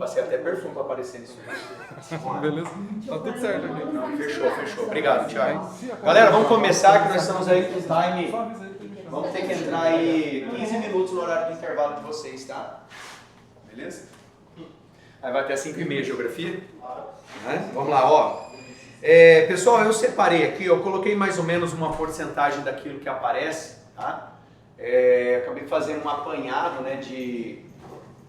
Passei até perfume para aparecer nisso. Beleza? Tá tudo certo aqui. Não, fechou. Obrigado, Thiago. Galera, vamos começar, que nós estamos aí com o time. Vamos ter que entrar aí 15 minutos no horário do intervalo de vocês, tá? Beleza? Aí vai até 5h30 geografia. Vamos lá, ó. Pessoal, eu separei aqui, eu coloquei mais ou menos uma porcentagem daquilo que aparece, tá? Acabei fazendo um apanhado, né,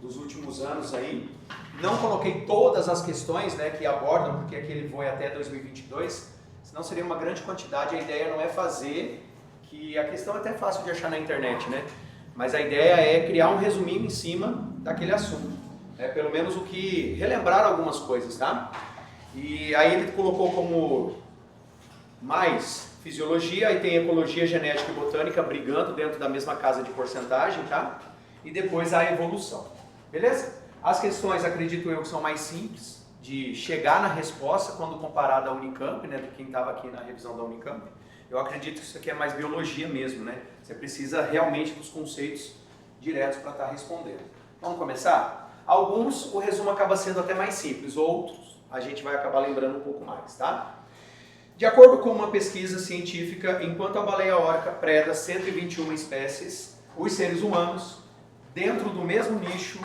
dos últimos anos aí. Não coloquei todas as questões, né, que abordam, porque aqui ele vai até 2022, senão seria uma grande quantidade. A ideia não é fazer, que a questão é até fácil de achar na internet, né? Mas a ideia é criar um resuminho em cima daquele assunto, né? Pelo menos o que relembrar algumas coisas, tá? E aí ele colocou como mais fisiologia, aí tem ecologia, genética e botânica brigando dentro da mesma casa de porcentagem, tá? E depois a evolução, beleza? As questões, acredito eu, que são mais simples de chegar na resposta quando comparado à Unicamp, né? De quem estava aqui na revisão da Unicamp. Eu acredito que isso aqui é mais biologia mesmo, né? Você precisa realmente dos conceitos diretos para estar respondendo. Vamos começar? Alguns o resumo acaba sendo até mais simples, outros a gente vai acabar lembrando um pouco mais, tá? De acordo com uma pesquisa científica, enquanto a baleia orca preda 121 espécies, os seres humanos, dentro do mesmo nicho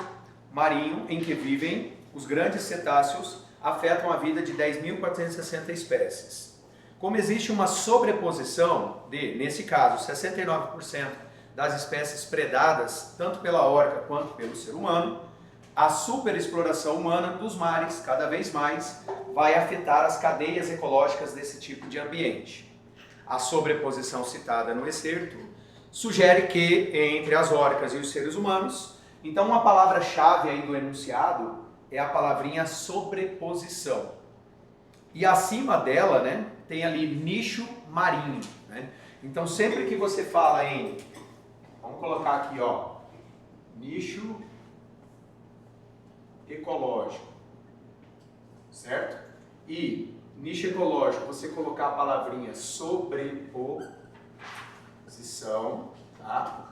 marinho em que vivem, os grandes cetáceos afetam a vida de 10.460 espécies. Como existe uma sobreposição de, nesse caso, 69% das espécies predadas, tanto pela orca quanto pelo ser humano, a superexploração humana dos mares, cada vez mais, vai afetar as cadeias ecológicas desse tipo de ambiente. A sobreposição citada no excerto sugere que, entre as orcas e os seres humanos, então uma palavra-chave aí do enunciado é a palavrinha sobreposição. E acima dela, né, tem ali nicho marinho, né? Então sempre que você fala em, vamos colocar aqui, ó, nicho ecológico, certo? E nicho ecológico, você colocar a palavrinha sobreposição, tá?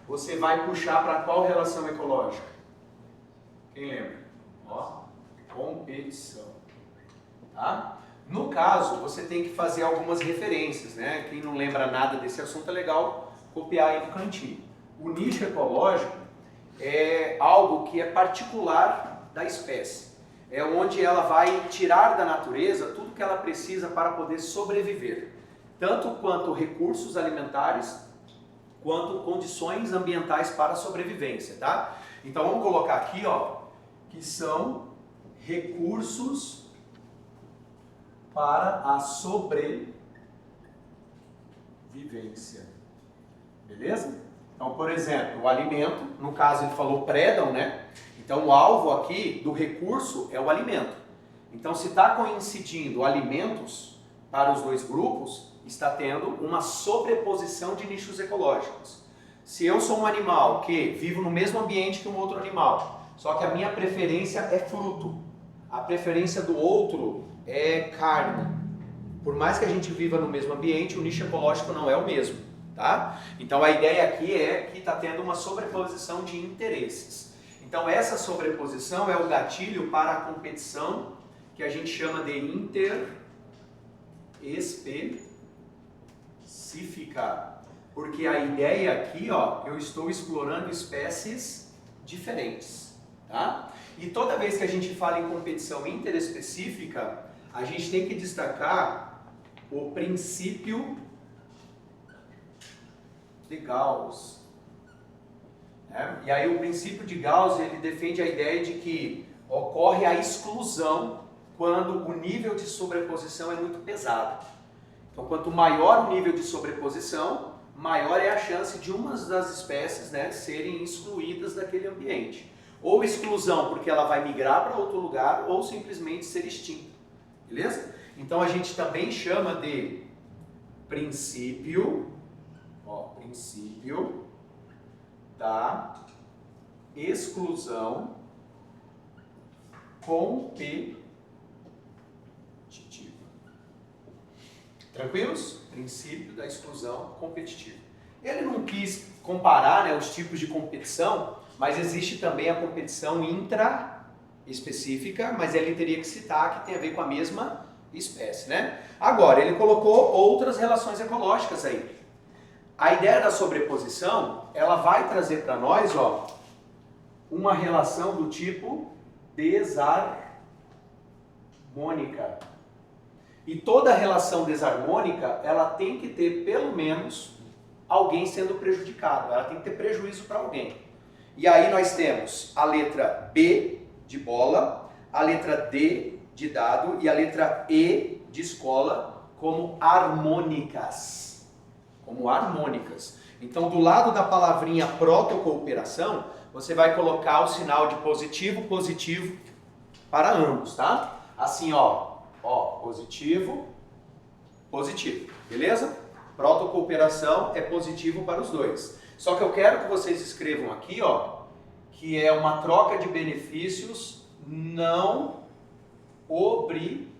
Você vai puxar para qual relação ecológica? Quem lembra? Ó, competição, tá? No caso, você tem que fazer algumas referências, né? Quem não lembra nada desse assunto é legal copiar aí no cantinho. O nicho ecológico é algo que é particular da espécie. É onde ela vai tirar da natureza tudo que ela precisa para poder sobreviver. Tanto quanto recursos alimentares, quanto condições ambientais para a sobrevivência, tá? Então vamos colocar aqui, ó, que são recursos para a sobrevivência. Beleza? Então, por exemplo, o alimento, no caso ele falou predam, né? Então o alvo aqui do recurso é o alimento. Então se está coincidindo alimentos para os dois grupos, está tendo uma sobreposição de nichos ecológicos. Se eu sou um animal que vivo no mesmo ambiente que um outro animal, só que a minha preferência é fruto, a preferência do outro é carne. Por mais que a gente viva no mesmo ambiente, o nicho ecológico não é o mesmo, tá? Então a ideia aqui é que está tendo uma sobreposição de interesses. Então essa sobreposição é o gatilho para a competição que a gente chama de interespecífica. Porque a ideia aqui, ó, eu estou explorando espécies diferentes, tá? E toda vez que a gente fala em competição interespecífica, a gente tem que destacar o princípio de Gauss. E aí o princípio de Gauss, ele defende a ideia de que ocorre a exclusão quando o nível de sobreposição é muito pesado. Então quanto maior o nível de sobreposição, maior é a chance de umas das espécies, né, serem excluídas daquele ambiente. Ou exclusão porque ela vai migrar para outro lugar, ou simplesmente ser extinta. Beleza? Então a gente também chama de princípio da exclusão competitiva. Tranquilos? Princípio da exclusão competitiva. Ele não quis comparar, né, os tipos de competição, mas existe também a competição intra específica, mas ele teria que citar que tem a ver com a mesma espécie, né? Agora, ele colocou outras relações ecológicas aí. A ideia da sobreposição, ela vai trazer para nós, ó, uma relação do tipo desarmônica. E toda relação desarmônica, ela tem que ter pelo menos alguém sendo prejudicado, ela tem que ter prejuízo para alguém. E aí nós temos a letra B de bola, a letra D de dado e a letra E de escola como harmônicas. Como harmônicas. Então, do lado da palavrinha protocooperação, você vai colocar o sinal de positivo, positivo para ambos, tá? Assim, ó, positivo, positivo, beleza? Protocooperação é positivo para os dois. Só que eu quero que vocês escrevam aqui, ó, que é uma troca de benefícios não obrigatória.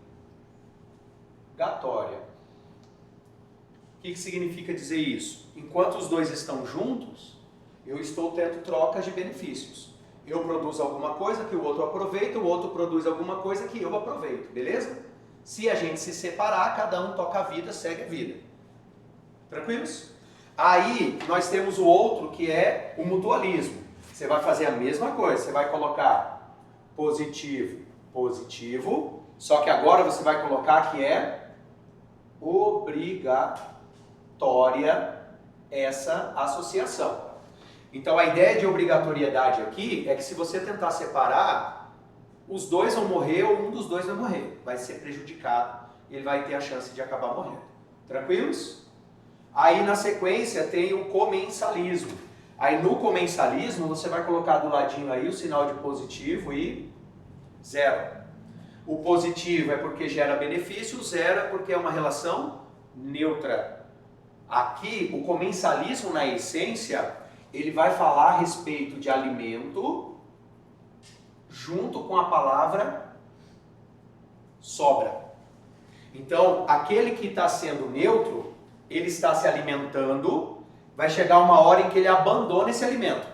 O que significa dizer isso? Enquanto os dois estão juntos, eu estou tendo trocas de benefícios. Eu produzo alguma coisa que o outro aproveita, o outro produz alguma coisa que eu aproveito, beleza? Se a gente se separar, cada um toca a vida, segue a vida. Tranquilos? Aí nós temos o outro que é o mutualismo. Você vai fazer a mesma coisa, você vai colocar positivo, positivo, só que agora você vai colocar que é obrigatória essa associação. Então a ideia de obrigatoriedade aqui é que se você tentar separar, os dois vão morrer ou um dos dois vai morrer, vai ser prejudicado e ele vai ter a chance de acabar morrendo. Tranquilos? Aí na sequência tem o comensalismo. Aí no comensalismo você vai colocar do ladinho aí o sinal de positivo e zero. O positivo é porque gera benefício, o zero é porque é uma relação neutra. Aqui o comensalismo na essência, ele vai falar a respeito de alimento junto com a palavra sobra. Então aquele que está sendo neutro, ele está se alimentando, vai chegar uma hora em que ele abandona esse alimento.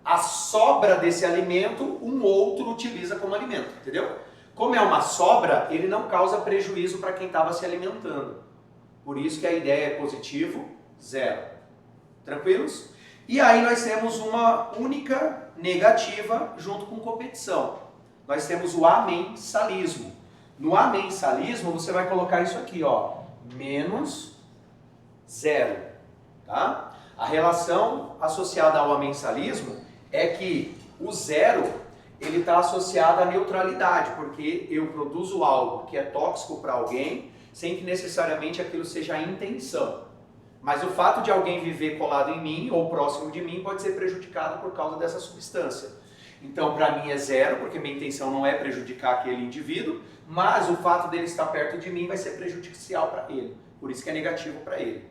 A sobra desse alimento, um outro utiliza como alimento, entendeu? Como é uma sobra, ele não causa prejuízo para quem estava se alimentando. Por isso que a ideia é positivo, zero. Tranquilos? E aí nós temos uma única negativa junto com competição. Nós temos o amensalismo. No amensalismo você vai colocar isso aqui, ó, menos zero, tá? A relação associada ao amensalismo é que o zero, ele está associado à neutralidade, porque eu produzo algo que é tóxico para alguém, sem que necessariamente aquilo seja a intenção. Mas o fato de alguém viver colado em mim ou próximo de mim pode ser prejudicado por causa dessa substância. Então, para mim é zero, porque minha intenção não é prejudicar aquele indivíduo, mas o fato dele estar perto de mim vai ser prejudicial para ele. Por isso que é negativo para ele.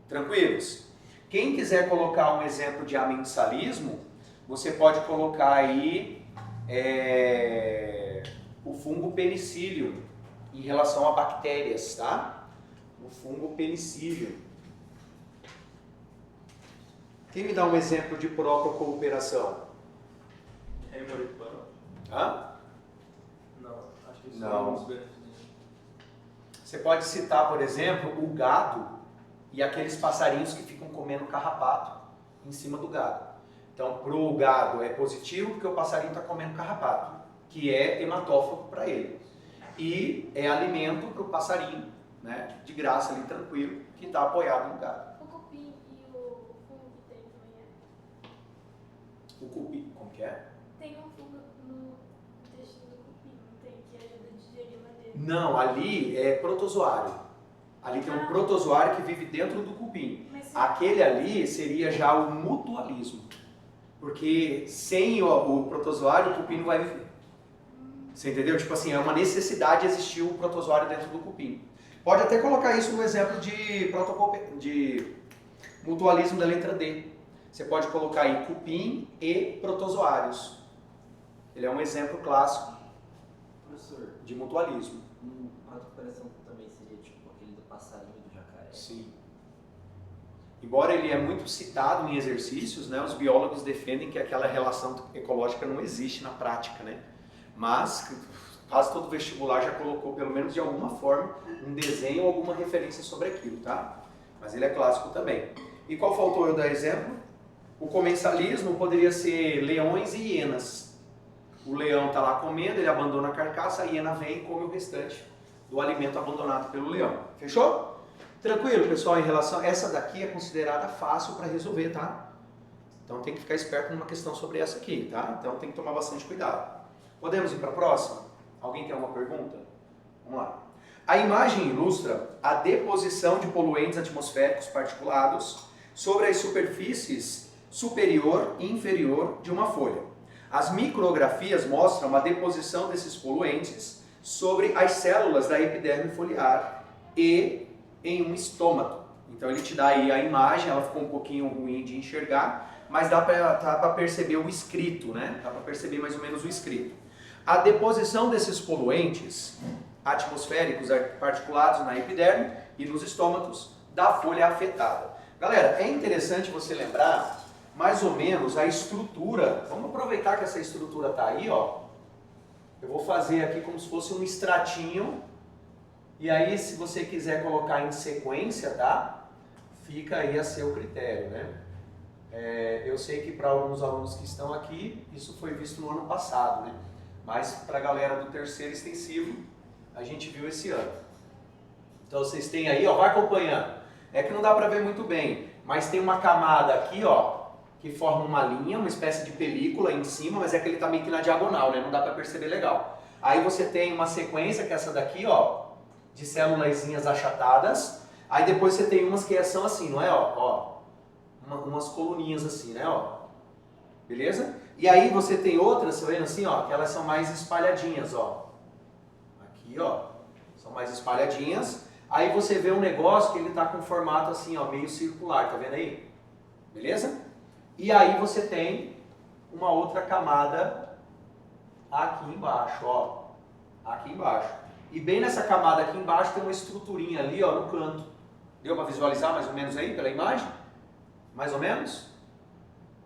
Tranquilos? Quem quiser colocar um exemplo de amensalismo, você pode colocar aí o fungo penicillium em relação a bactérias, tá? O fungo penicillium. Quem me dá um exemplo de protocooperação? Hã? Não, acho que isso Não. é Você pode citar, por exemplo, o gado e aqueles passarinhos que ficam comendo carrapato em cima do gado. Então, para o gado é positivo porque o passarinho está comendo carrapato, que é hematófago para ele. E é alimento para o passarinho, né, de graça ali, tranquilo, que está apoiado no gado. O cupim e o fungo que tem também O cupim, como que é? Tem um fungo no intestino do cupim, não tem? Que ajuda a digerir madeira. Não, ali é protozoário. Ali tem um protozoário que vive dentro do cupim. Mas Aquele ali seria já o mutualismo. Porque sem o protozoário, o cupim não vai viver. Você entendeu? Tipo assim, é uma necessidade existir o protozoário dentro do cupim. Pode até colocar isso no exemplo de mutualismo da letra D. Você pode colocar aí cupim e protozoários. Ele é um exemplo clássico Professor, de mutualismo. a comparação também seria tipo aquele do passarinho e do jacaré? Sim. Embora ele é muito citado em exercícios, né, os biólogos defendem que aquela relação ecológica não existe na prática, né? mas quase todo vestibular já colocou, pelo menos de alguma forma, um desenho ou alguma referência sobre aquilo, tá? Mas ele é clássico também. E qual faltou eu dar exemplo? O comensalismo poderia ser leões e hienas. O leão está lá comendo, ele abandona a carcaça, a hiena vem e come o restante do alimento abandonado pelo leão. Fechou? Tranquilo, pessoal, em relação a essa daqui é considerada fácil para resolver, tá? Então tem que ficar esperto numa questão sobre essa aqui, tá? Então tem que tomar bastante cuidado. Podemos ir para a próxima? Alguém tem alguma pergunta? Vamos lá. A imagem ilustra a deposição de poluentes atmosféricos particulados sobre as superfícies superior e inferior de uma folha. As micrografias mostram a deposição desses poluentes sobre as células da epiderme foliar e em um estômato. Então ele te dá aí a imagem, ela ficou um pouquinho ruim de enxergar, mas dá para perceber o escrito, né? Dá para perceber mais ou menos o escrito. A deposição desses poluentes atmosféricos particulados na epiderme e nos estômatos da folha afetada. Galera, é interessante você lembrar mais ou menos a estrutura. Vamos aproveitar que essa estrutura está aí, ó. Eu vou fazer aqui como se fosse um extratinho. E aí, se você quiser colocar em sequência, tá? Fica aí a seu critério, né? Eu sei que para alguns alunos que estão aqui, isso foi visto no ano passado, né? Mas para a galera do terceiro extensivo, a gente viu esse ano. Então vocês têm aí, ó, vai acompanhando. É que não dá para ver muito bem, mas tem uma camada aqui, ó, que forma uma linha, uma espécie de película em cima, mas é que ele tá meio que na diagonal, né? Não dá para perceber legal. Aí você tem uma sequência, que é essa daqui, ó, de célulazinhas achatadas. Aí depois você tem umas que são assim, não é? Ó, umas coluninhas assim, né? Ó. Beleza? E aí você tem outras, tá vendo assim, ó, que elas são mais espalhadinhas, ó. Aqui, ó, são mais espalhadinhas. Aí você vê um negócio que ele tá com formato assim, ó, meio circular, tá vendo aí? Beleza? E aí você tem uma outra camada aqui embaixo, ó. Aqui embaixo. E bem nessa camada aqui embaixo tem uma estruturinha ali, ó, no canto. Deu para visualizar mais ou menos aí pela imagem? Mais ou menos?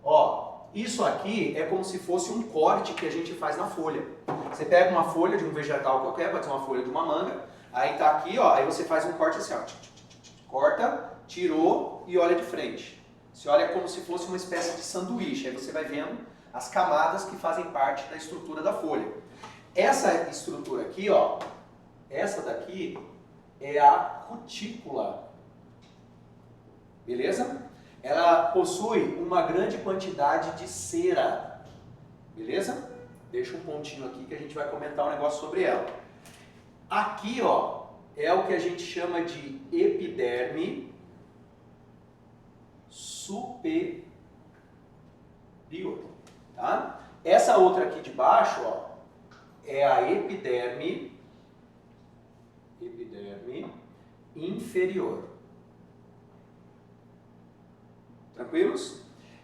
Ó, isso aqui é como se fosse um corte que a gente faz na folha. Você pega uma folha de um vegetal qualquer, pode ser uma folha de uma manga, aí tá aqui, ó, aí você faz um corte assim, ó. Corta, tirou e olha de frente. Você olha como se fosse uma espécie de sanduíche, aí você vai vendo as camadas que fazem parte da estrutura da folha. Essa estrutura aqui, ó, essa daqui é a cutícula, beleza? Ela possui uma grande quantidade de cera, beleza? Deixa um pontinho aqui que a gente vai comentar um negócio sobre ela. Aqui, ó, é o que a gente chama de epiderme superior, tá? Essa outra aqui de baixo, ó, é a epiderme inferior. Tranquilos?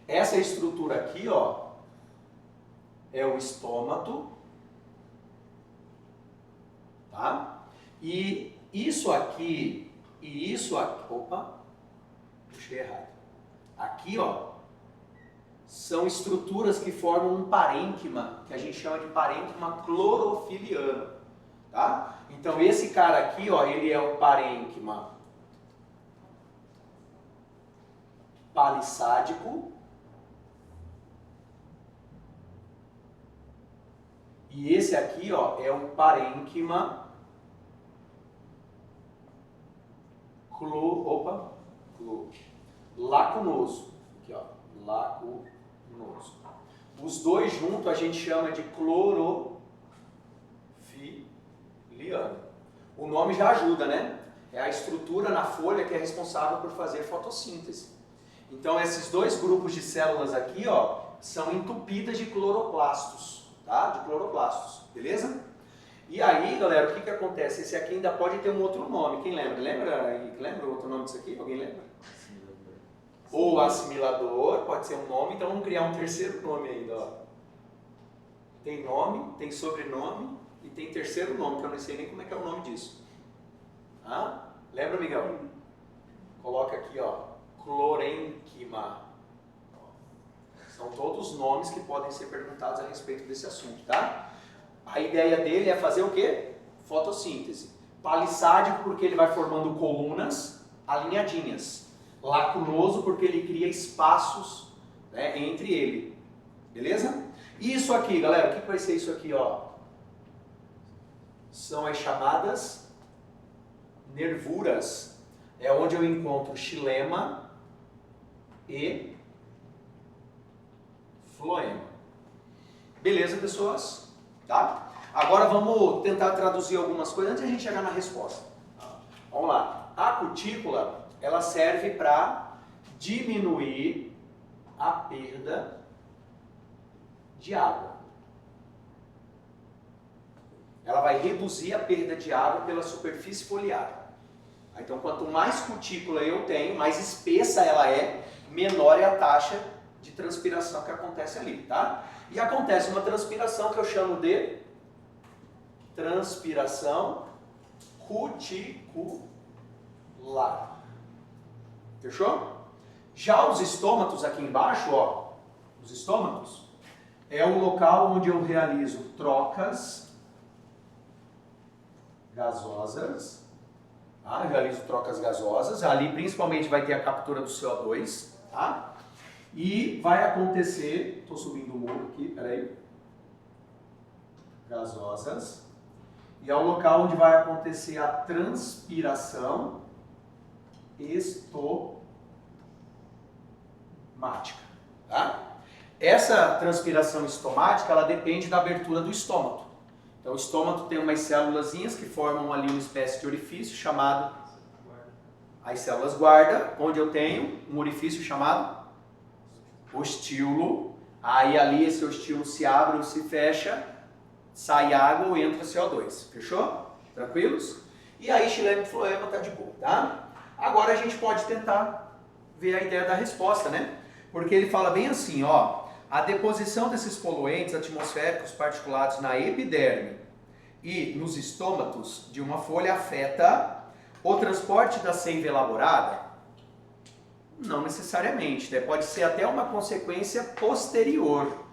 Essa estrutura aqui, ó, é o estômato, tá? E isso aqui, opa, puxei errado. Aqui, ó, são estruturas que formam um parênquima, que a gente chama de parênquima clorofiliano, tá? Então esse cara aqui, ó, ele é o parênquima palissádico. E esse aqui, ó, é um parênquima lacunoso. Aqui, ó, lacunoso. Os dois juntos a gente chama de clorofiliano. O nome já ajuda, né? É a estrutura na folha que é responsável por fazer fotossíntese. Então esses dois grupos de células aqui, ó, são entupidas de cloroplastos, tá? De cloroplastos, beleza? E aí, galera, o que que acontece? Esse aqui ainda pode ter um outro nome. Quem lembra? Lembra o outro nome disso aqui? Alguém lembra? Ou assimilador, pode ser um nome, então vamos criar um terceiro nome ainda, ó. Tem nome, tem sobrenome e tem terceiro nome, que eu não sei nem como é que é o nome disso. Ah? Lembra, Miguel? Coloca aqui, ó, clorênquima. São todos nomes que podem ser perguntados a respeito desse assunto, tá? A ideia dele é fazer o quê? Fotossíntese. Palissádico porque ele vai formando colunas alinhadinhas. Lacunoso porque ele cria espaços, né, entre ele. Beleza? E isso aqui, galera, o que vai ser isso aqui, ó? São as chamadas nervuras. É onde eu encontro xilema e floema. Beleza, pessoas? Tá? Agora vamos tentar traduzir algumas coisas antes de a gente chegar na resposta. Vamos lá. A cutícula, ela serve para diminuir a perda de água. Ela vai reduzir a perda de água pela superfície foliar. Então, quanto mais cutícula eu tenho, mais espessa ela é, menor é a taxa de transpiração que acontece ali, tá? E acontece uma transpiração que eu chamo de transpiração cuticular. Fechou? Já os estômatos aqui embaixo, ó, os estômatos, é o local onde eu realizo trocas gasosas. Tá? Eu realizo trocas gasosas. Ali principalmente vai ter a captura do CO2. Tá? E vai acontecer... Estou subindo o muro aqui, peraí. Gasosas. E é o local onde vai acontecer a transpiração estomática. Tá? Essa transpiração estomática, ela depende da abertura do estômago. Então o estômago tem umas célulazinhas que formam ali uma espécie de orifício chamado as células guarda, onde eu tenho um orifício chamado ostíolo. Aí ali esse ostíolo se abre ou se fecha, sai água ou entra CO2. Fechou? Tranquilos? E aí xilema e floema tá de boa, tá? Agora a gente pode tentar ver a ideia da resposta, né? Porque ele fala bem assim, ó, a deposição desses poluentes atmosféricos particulados na epiderme e nos estômatos de uma folha afeta o transporte da seiva elaborada? Não necessariamente, né? Pode ser até uma consequência posterior.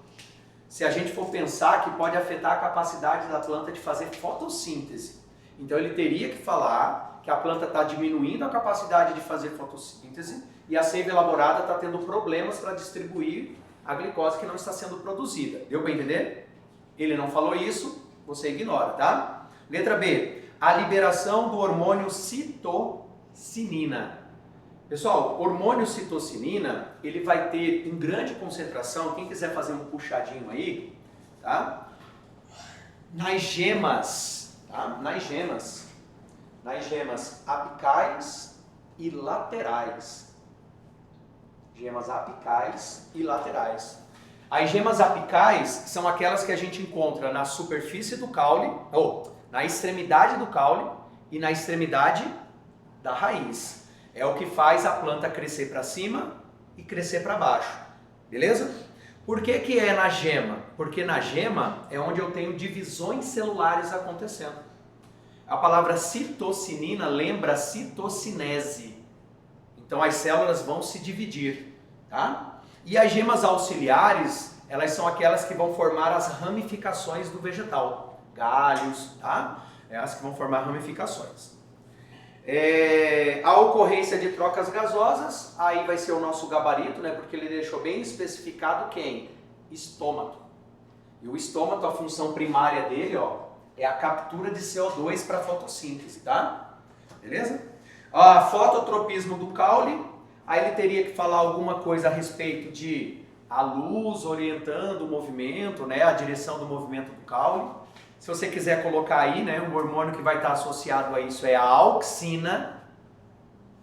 Se a gente for pensar que pode afetar a capacidade da planta de fazer fotossíntese. Então ele teria que falar que a planta está diminuindo a capacidade de fazer fotossíntese e a seiva elaborada está tendo problemas para distribuir a glicose que não está sendo produzida. Deu para entender? Ele não falou isso, você ignora, tá? Letra B. A liberação do hormônio citocinina. Pessoal, hormônio citocinina, ele vai ter em grande concentração, quem quiser fazer um puxadinho aí, tá? Nas gemas, tá? Nas gemas apicais e laterais. Gemas apicais e laterais. As gemas apicais são aquelas que a gente encontra na superfície do caule, ou na extremidade do caule e na extremidade da raiz. É o que faz a planta crescer para cima e crescer para baixo. Beleza? Por que que é na gema? Porque na gema é onde eu tenho divisões celulares acontecendo. A palavra citocinina lembra citocinese. Então as células vão se dividir, tá? E as gemas auxiliares, elas são aquelas que vão formar as ramificações do vegetal. Galhos, tá? É as que vão formar ramificações. A ocorrência de trocas gasosas, aí vai ser o nosso gabarito, né? Porque ele deixou bem especificado quem? Estômago. E o estômago, a função primária dele, ó, é a captura de CO2 para fotossíntese, tá? Beleza? A fototropismo do caule, aí ele teria que falar alguma coisa a respeito de a luz orientando o movimento, né? A direção do movimento do caule. Se você quiser colocar aí, né, um hormônio que vai estar associado a isso é a auxina.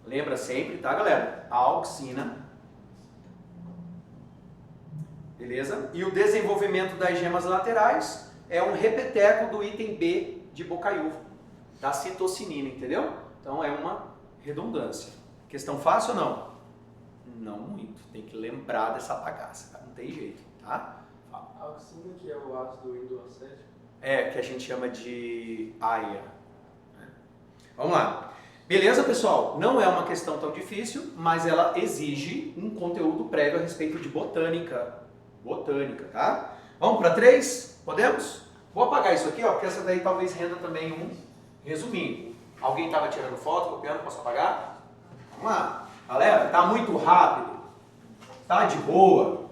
Lembra sempre, tá, galera? A auxina. Beleza? E o desenvolvimento das gemas laterais é um repeteco do item B de Bocaiúva, da citocinina, entendeu? Então é uma redundância. Questão fácil ou não? Não muito. Tem que lembrar dessa bagaça, tá? Não tem jeito, tá? A auxina, que é o ácido indolacético. Que a gente chama de AIA. Vamos lá. Beleza, pessoal? Não é uma questão tão difícil, mas ela exige um conteúdo prévio a respeito de botânica. Botânica, tá? Vamos para 3? Podemos? Vou apagar isso aqui, ó, porque essa daí talvez renda também um resuminho. Alguém estava tirando foto, copiando, posso apagar? Vamos lá. Galera, tá muito rápido? Tá de boa?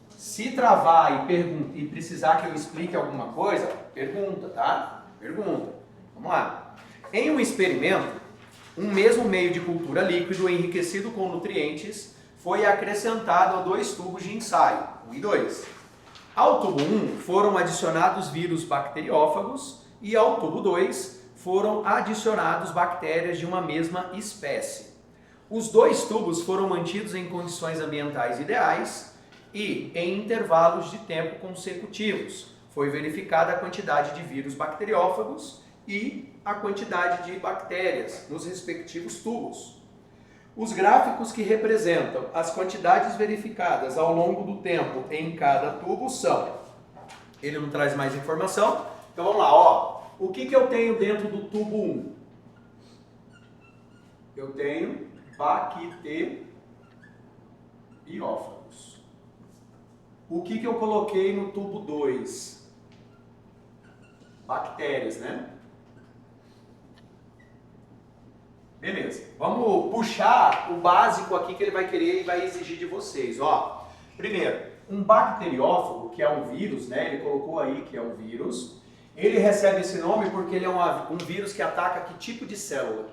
Se travar e precisar que eu explique alguma coisa, pergunta, tá? Pergunta. Vamos lá. Em um experimento, um mesmo meio de cultura líquido enriquecido com nutrientes foi acrescentado a 2 tubos de ensaio, 1 e 2. Ao tubo 1 foram adicionados vírus bacteriófagos e ao tubo 2 foram adicionados bactérias de uma mesma espécie. Os 2 tubos foram mantidos em condições ambientais ideais e em intervalos de tempo consecutivos. Foi verificada a quantidade de vírus bacteriófagos e a quantidade de bactérias nos respectivos tubos. Os gráficos que representam as quantidades verificadas ao longo do tempo em cada tubo são... Ele não traz mais informação, então vamos lá, ó. O que eu tenho dentro do tubo 1? Eu tenho bacteriófagos. O que eu coloquei no tubo 2? Bactérias, né? Beleza, vamos puxar o básico aqui que ele vai querer e vai exigir de vocês, ó. Primeiro, um bacteriófago, que é um vírus, né? Ele colocou aí que é um vírus. Ele recebe esse nome porque ele é um vírus que ataca que tipo de célula?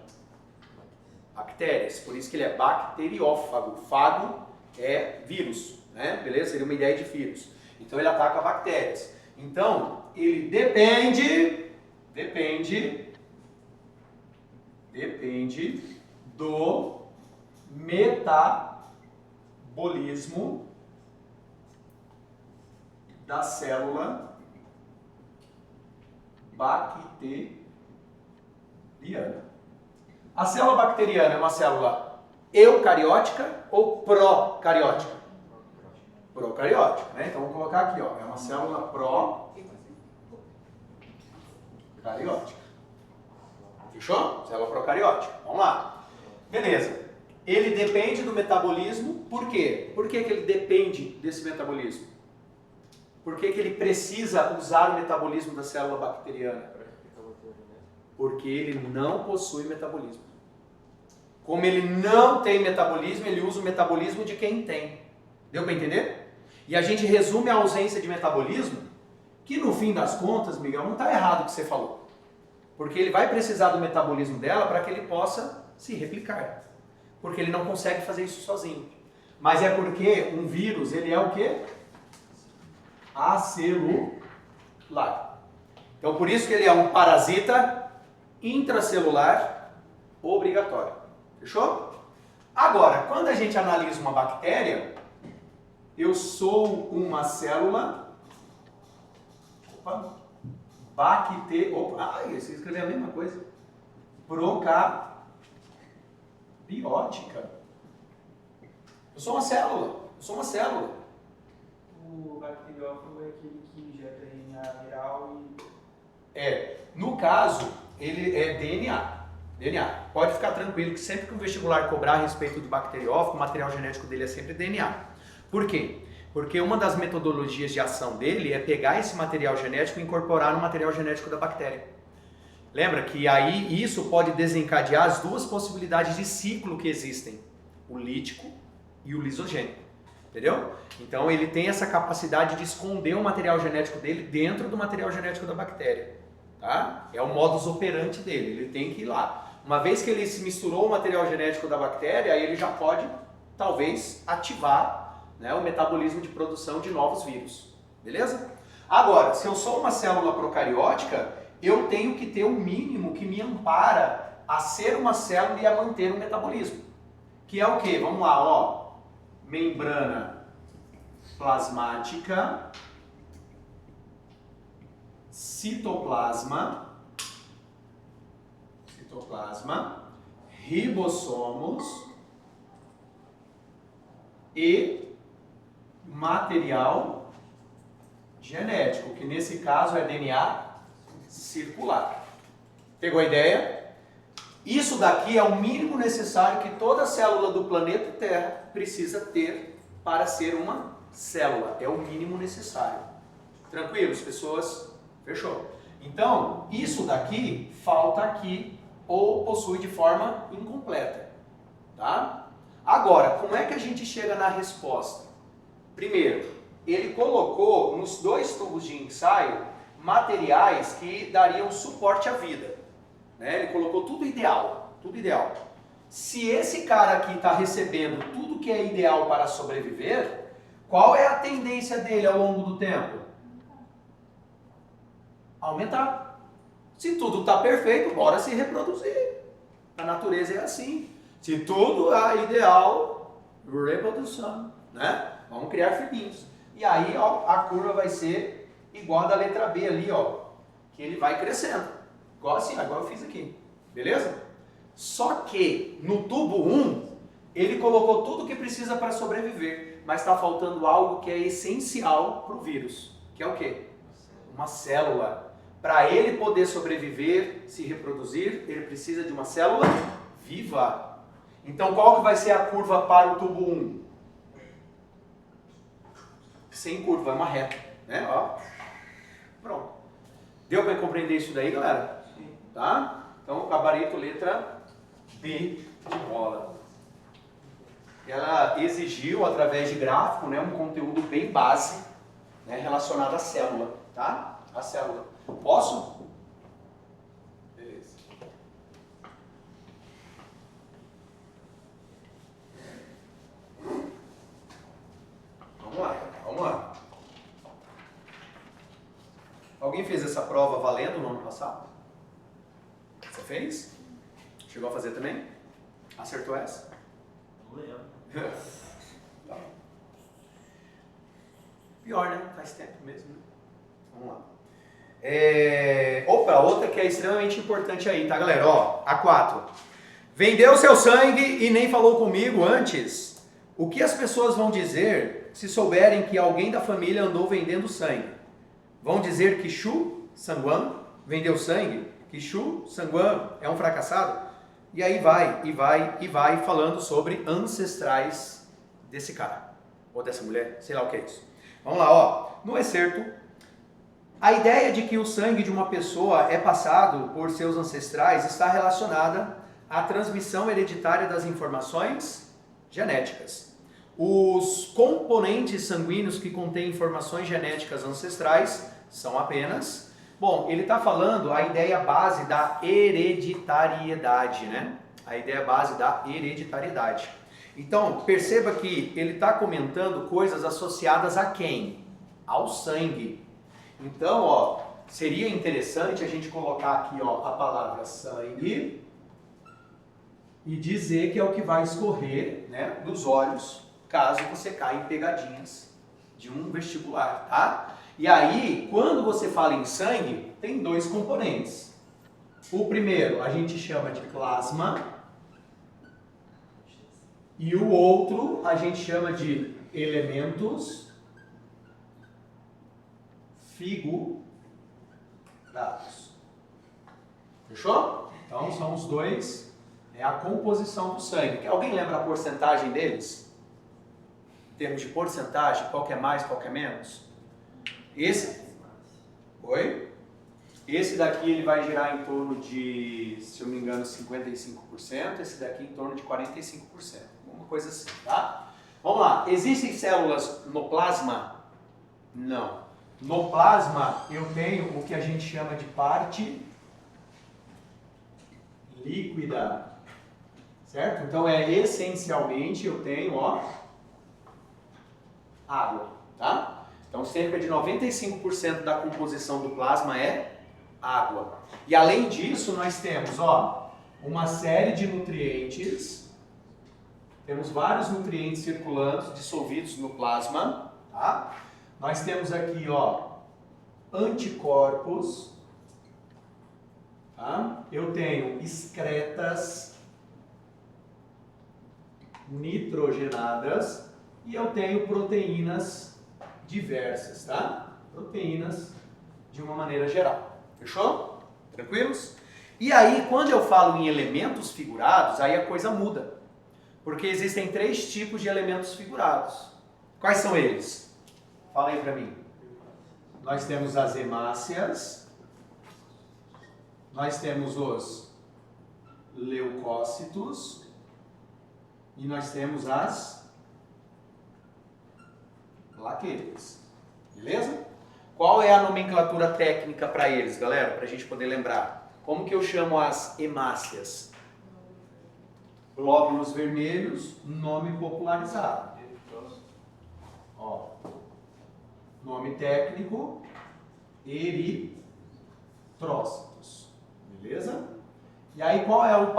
Bactérias, por isso que ele é bacteriófago. Fago é vírus, né? Beleza? Seria uma ideia de vírus. Então ele ataca bactérias. Então, ele depende do metabolismo da célula bacteriana. A célula bacteriana é uma célula eucariótica ou procariótica? Procariótica, né? Então vamos colocar aqui, ó, é uma célula procariótica. Fechou? Célula procariótica. Vamos lá. Beleza. Ele depende do metabolismo. Por quê? Por que ele depende desse metabolismo? Por que ele precisa usar o metabolismo da célula bacteriana? Porque ele não possui metabolismo. Como ele não tem metabolismo, ele usa o metabolismo de quem tem. Deu para entender? E a gente resume a ausência de metabolismo, que no fim das contas, Miguel, não está errado o que você falou. Porque ele vai precisar do metabolismo dela para que ele possa se replicar. Porque ele não consegue fazer isso sozinho. Mas é porque um vírus, ele é o quê? Acelular. Então por isso que ele é um parasita intracelular obrigatório. Fechou? Agora, quando a gente analisa uma bactéria, eu sou uma célula... você escreveu a mesma coisa. Procabiótica. Eu sou uma célula. O bacteriófago é aquele que injeta RNA viral e... No caso, ele é DNA. Pode ficar tranquilo que sempre que o vestibular cobrar a respeito do bacteriófago, o material genético dele é sempre DNA. Por quê? Porque uma das metodologias de ação dele é pegar esse material genético e incorporar no material genético da bactéria. Lembra que aí isso pode desencadear as 2 possibilidades de ciclo que existem, o lítico e o lisogênico. Entendeu? Então ele tem essa capacidade de esconder o material genético dele dentro do material genético da bactéria. Tá? É o modus operandi dele, ele tem que ir lá. Uma vez que ele se misturou o material genético da bactéria, aí ele já pode, talvez, ativar, né, o metabolismo de produção de novos vírus. Beleza? Agora, se eu sou uma célula procariótica, eu tenho que ter um mínimo que me ampara a ser uma célula e a manter o metabolismo. Que é o quê? Vamos lá, ó. Membrana plasmática, citoplasma, ribossomos e material genético, que nesse caso é DNA circular. Pegou a ideia? Isso daqui é o mínimo necessário que toda célula do planeta Terra precisa ter para ser uma célula. É o mínimo necessário. Tranquilos, pessoas? Fechou. Então, isso daqui falta aqui ou possui de forma incompleta. Tá? Agora, como é que a gente chega na resposta? Primeiro, ele colocou nos 2 tubos de ensaio materiais que dariam suporte à vida. Né? Ele colocou tudo ideal, tudo ideal. Se esse cara aqui está recebendo tudo que é ideal para sobreviver, qual é a tendência dele ao longo do tempo? Aumentar. Se tudo está perfeito, bora se reproduzir. A natureza é assim. Se tudo é ideal, reprodução, né? Vamos criar filhinhos. E aí, ó, a curva vai ser igual a da letra B ali, ó, que ele vai crescendo. Igual assim, agora eu fiz aqui. Beleza? Só que no tubo 1, ele colocou tudo que precisa para sobreviver, mas está faltando algo que é essencial para o vírus, que é o quê? Uma célula. Para ele poder sobreviver, se reproduzir, ele precisa de uma célula viva. Então qual que vai ser a curva para o tubo 1? Sem curva, é uma reta, né? Ó. Pronto. Deu para compreender isso daí, galera? Sim. Tá? Então, gabarito letra B de bola. Ela exigiu, através de gráfico, né, um conteúdo bem base, né, relacionado à célula, tá? A célula. Posso? Beleza. Vamos lá, vamos lá. Alguém fez essa prova valendo no ano passado? Você fez? Chegou a fazer também? Acertou essa? Não lembro. Tá. Pior, né? Faz tempo mesmo, né? Vamos lá. Opa, outra que é extremamente importante aí, tá, galera? Ó, A4. Vendeu seu sangue e nem falou comigo antes. O que as pessoas vão dizer se souberem que alguém da família andou vendendo sangue? Vão dizer que Xu Sanguan vendeu sangue? Que Xu Sanguan é um fracassado? E aí vai falando sobre ancestrais desse cara, ou dessa mulher, sei lá o que é isso. Vamos lá, ó. No excerto, a ideia de que o sangue de uma pessoa é passado por seus ancestrais está relacionada à transmissão hereditária das informações genéticas. Os componentes sanguíneos que contêm informações genéticas ancestrais são apenas... Bom, ele está falando a ideia base da hereditariedade, né? A ideia base da hereditariedade. Então, perceba que ele está comentando coisas associadas a quem? Ao sangue. Então, ó, seria interessante a gente colocar aqui, ó, a palavra sangue e dizer que é o que vai escorrer, né, dos olhos, caso você caia em pegadinhas de um vestibular, tá? E aí, quando você fala em sangue, tem 2 componentes. O primeiro a gente chama de plasma e o outro a gente chama de elementos figurados. Fechou? Então são os 2, é a composição do sangue. Alguém lembra a porcentagem deles? Em termos de porcentagem, qual que é mais, qual que é menos? Esse, oi? Esse daqui ele vai girar em torno de, se eu não me engano, 55%, esse daqui em torno de 45%, uma coisa assim, tá? Vamos lá, existem células no plasma? Não. No plasma eu tenho o que a gente chama de parte líquida, certo? Então essencialmente eu tenho, ó, água, tá? Então, cerca de 95% da composição do plasma é água. E além disso, nós temos, ó, uma série de nutrientes. Temos vários nutrientes circulando, dissolvidos no plasma, tá? Nós temos aqui, ó, anticorpos, tá? Eu tenho excretas nitrogenadas e eu tenho proteínas diversas, tá? Proteínas de uma maneira geral. Fechou? Tranquilos? E aí, quando eu falo em elementos figurados, aí a coisa muda. Porque existem 3 tipos de elementos figurados. Quais são eles? Fala aí pra mim. nós temos as hemácias, nós temos os leucócitos e nós temos as plaquetas. Beleza? Qual é a nomenclatura técnica para eles, galera? Para a gente poder lembrar. Como que eu chamo as hemácias? Glóbulos vermelhos, nome popularizado. Ó, nome técnico, eritrócitos. Beleza? E aí qual é o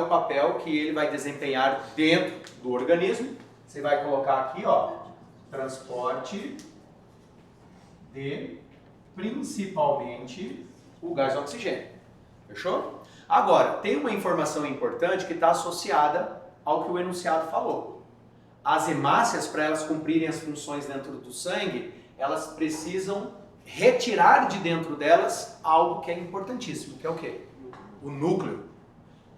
papel que ele vai desempenhar dentro do organismo? Você vai colocar aqui, ó, transporte de principalmente o gás oxigênio. Fechou? Agora, tem uma informação importante que está associada ao que o enunciado falou. As hemácias, para elas cumprirem as funções dentro do sangue, elas precisam retirar de dentro delas algo que é importantíssimo, que é o quê? O núcleo.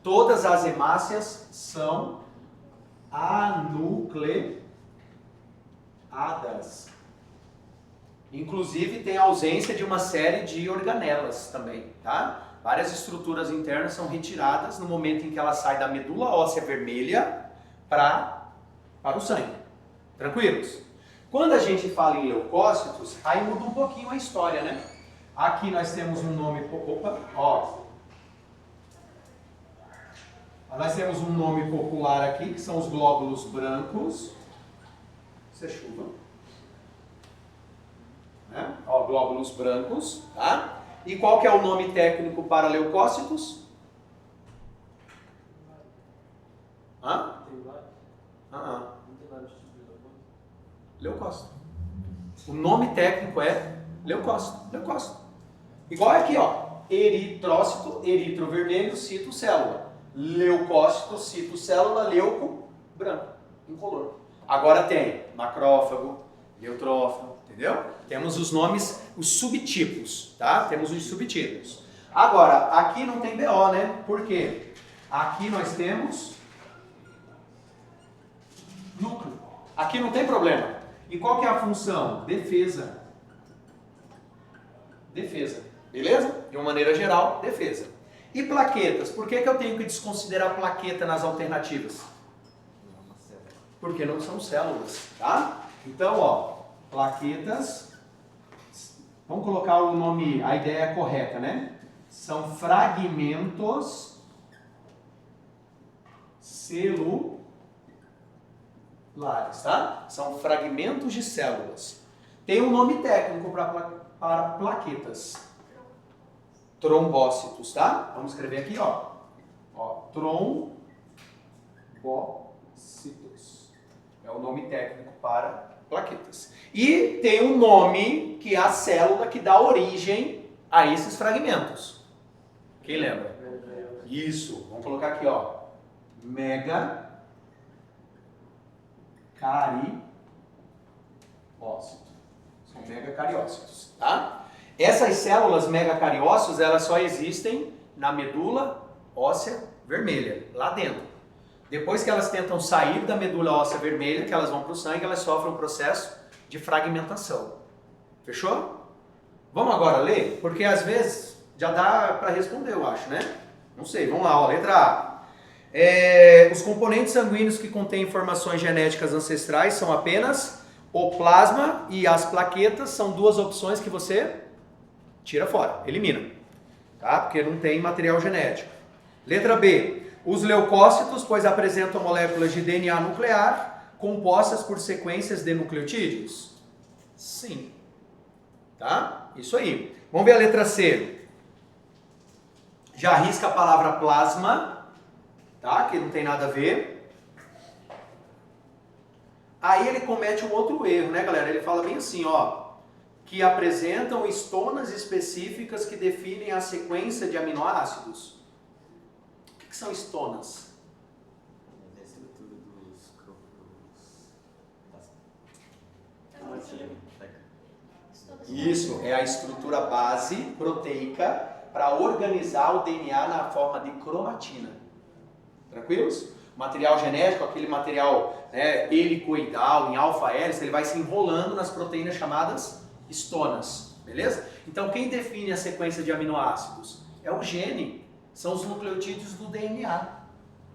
Todas as hemácias são anucleadas. Inclusive tem ausência de uma série de organelas também, tá? Várias estruturas internas são retiradas no momento em que ela sai da medula óssea vermelha para o sangue. Tranquilos? Quando a gente fala em leucócitos, aí muda um pouquinho a história, né? Aqui nós temos um nome... Opa, ó. Nós temos um nome popular aqui, que são os glóbulos brancos. Isso é chuva. Né? Ó, glóbulos brancos, tá? E qual que é o nome técnico para leucócitos? Hã? Leucócito. O nome técnico é leucócito. Leucócito. Igual aqui, ó. Eritrócito, eritrovermelho, citocélula. Leucócito, citocélula, leuco, branco, incolor. Agora tem macrófago, neutrófilo, entendeu? Temos os nomes, os subtipos, tá? Temos os subtipos. Agora, aqui não tem BO, né? Por quê? Aqui nós temos núcleo. Aqui não tem problema. E qual que é a função? Defesa. Defesa. Beleza? De uma maneira geral, defesa. E plaquetas? Por que eu tenho que desconsiderar plaqueta nas alternativas? Porque não são células, tá? Então, ó, plaquetas, vamos colocar o nome, a ideia correta, né? São fragmentos celulares, tá? São fragmentos de células. Tem um nome técnico para plaquetas. Trombócitos, tá? Vamos escrever aqui, ó. Trombócitos. É o nome técnico para plaquetas. E tem um nome que é a célula que dá origem a esses fragmentos. Quem lembra? Isso. Vamos colocar aqui, ó. Megacariócito. São megacariócitos, tá? Essas células megacariócitos, elas só existem na medula óssea vermelha, lá dentro. Depois que elas tentam sair da medula óssea vermelha, que elas vão para o sangue, elas sofrem um processo de fragmentação. Fechou? Vamos agora ler? Porque às vezes já dá para responder, eu acho, né? Não sei, vamos lá, ó, letra A. Os componentes sanguíneos que contêm informações genéticas ancestrais são apenas o plasma e as plaquetas, são duas opções que você tira fora, elimina, tá? Porque não tem material genético. Letra B. Os leucócitos, pois apresentam moléculas de DNA nuclear compostas por sequências de nucleotídeos? Sim. Tá? Isso aí. Vamos ver a letra C. Já arrisca a palavra plasma, tá? Que não tem nada a ver. Aí ele comete um outro erro, né, galera? Ele fala bem assim, ó, que apresentam estonas específicas que definem a sequência de aminoácidos. O que são estonas? É a estrutura dos Isso, é a estrutura base proteica para organizar o DNA na forma de cromatina. Tranquilos? Material genético, aquele material helicoidal, em alfa-hélice, ele vai se enrolando nas proteínas chamadas Histonas, beleza? Então quem define a sequência de aminoácidos? É o gene, são os nucleotídeos do DNA,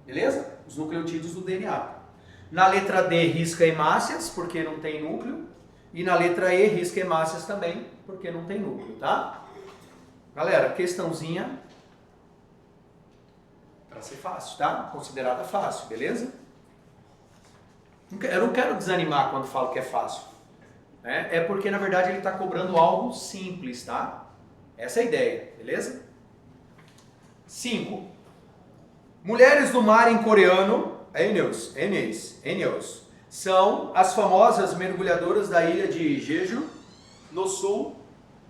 beleza? Os nucleotídeos do DNA. Na letra D risca hemácias, porque não tem núcleo, e na letra E risca hemácias também, porque não tem núcleo, tá? Galera, questãozinha para ser fácil, tá? Considerada fácil, beleza? Eu não quero desanimar quando falo que é fácil. Né? É porque, na verdade, ele está cobrando algo simples, tá? Essa é a ideia, beleza? 5. Mulheres do mar em coreano, Eneos, são as famosas mergulhadoras da ilha de Jeju, no sul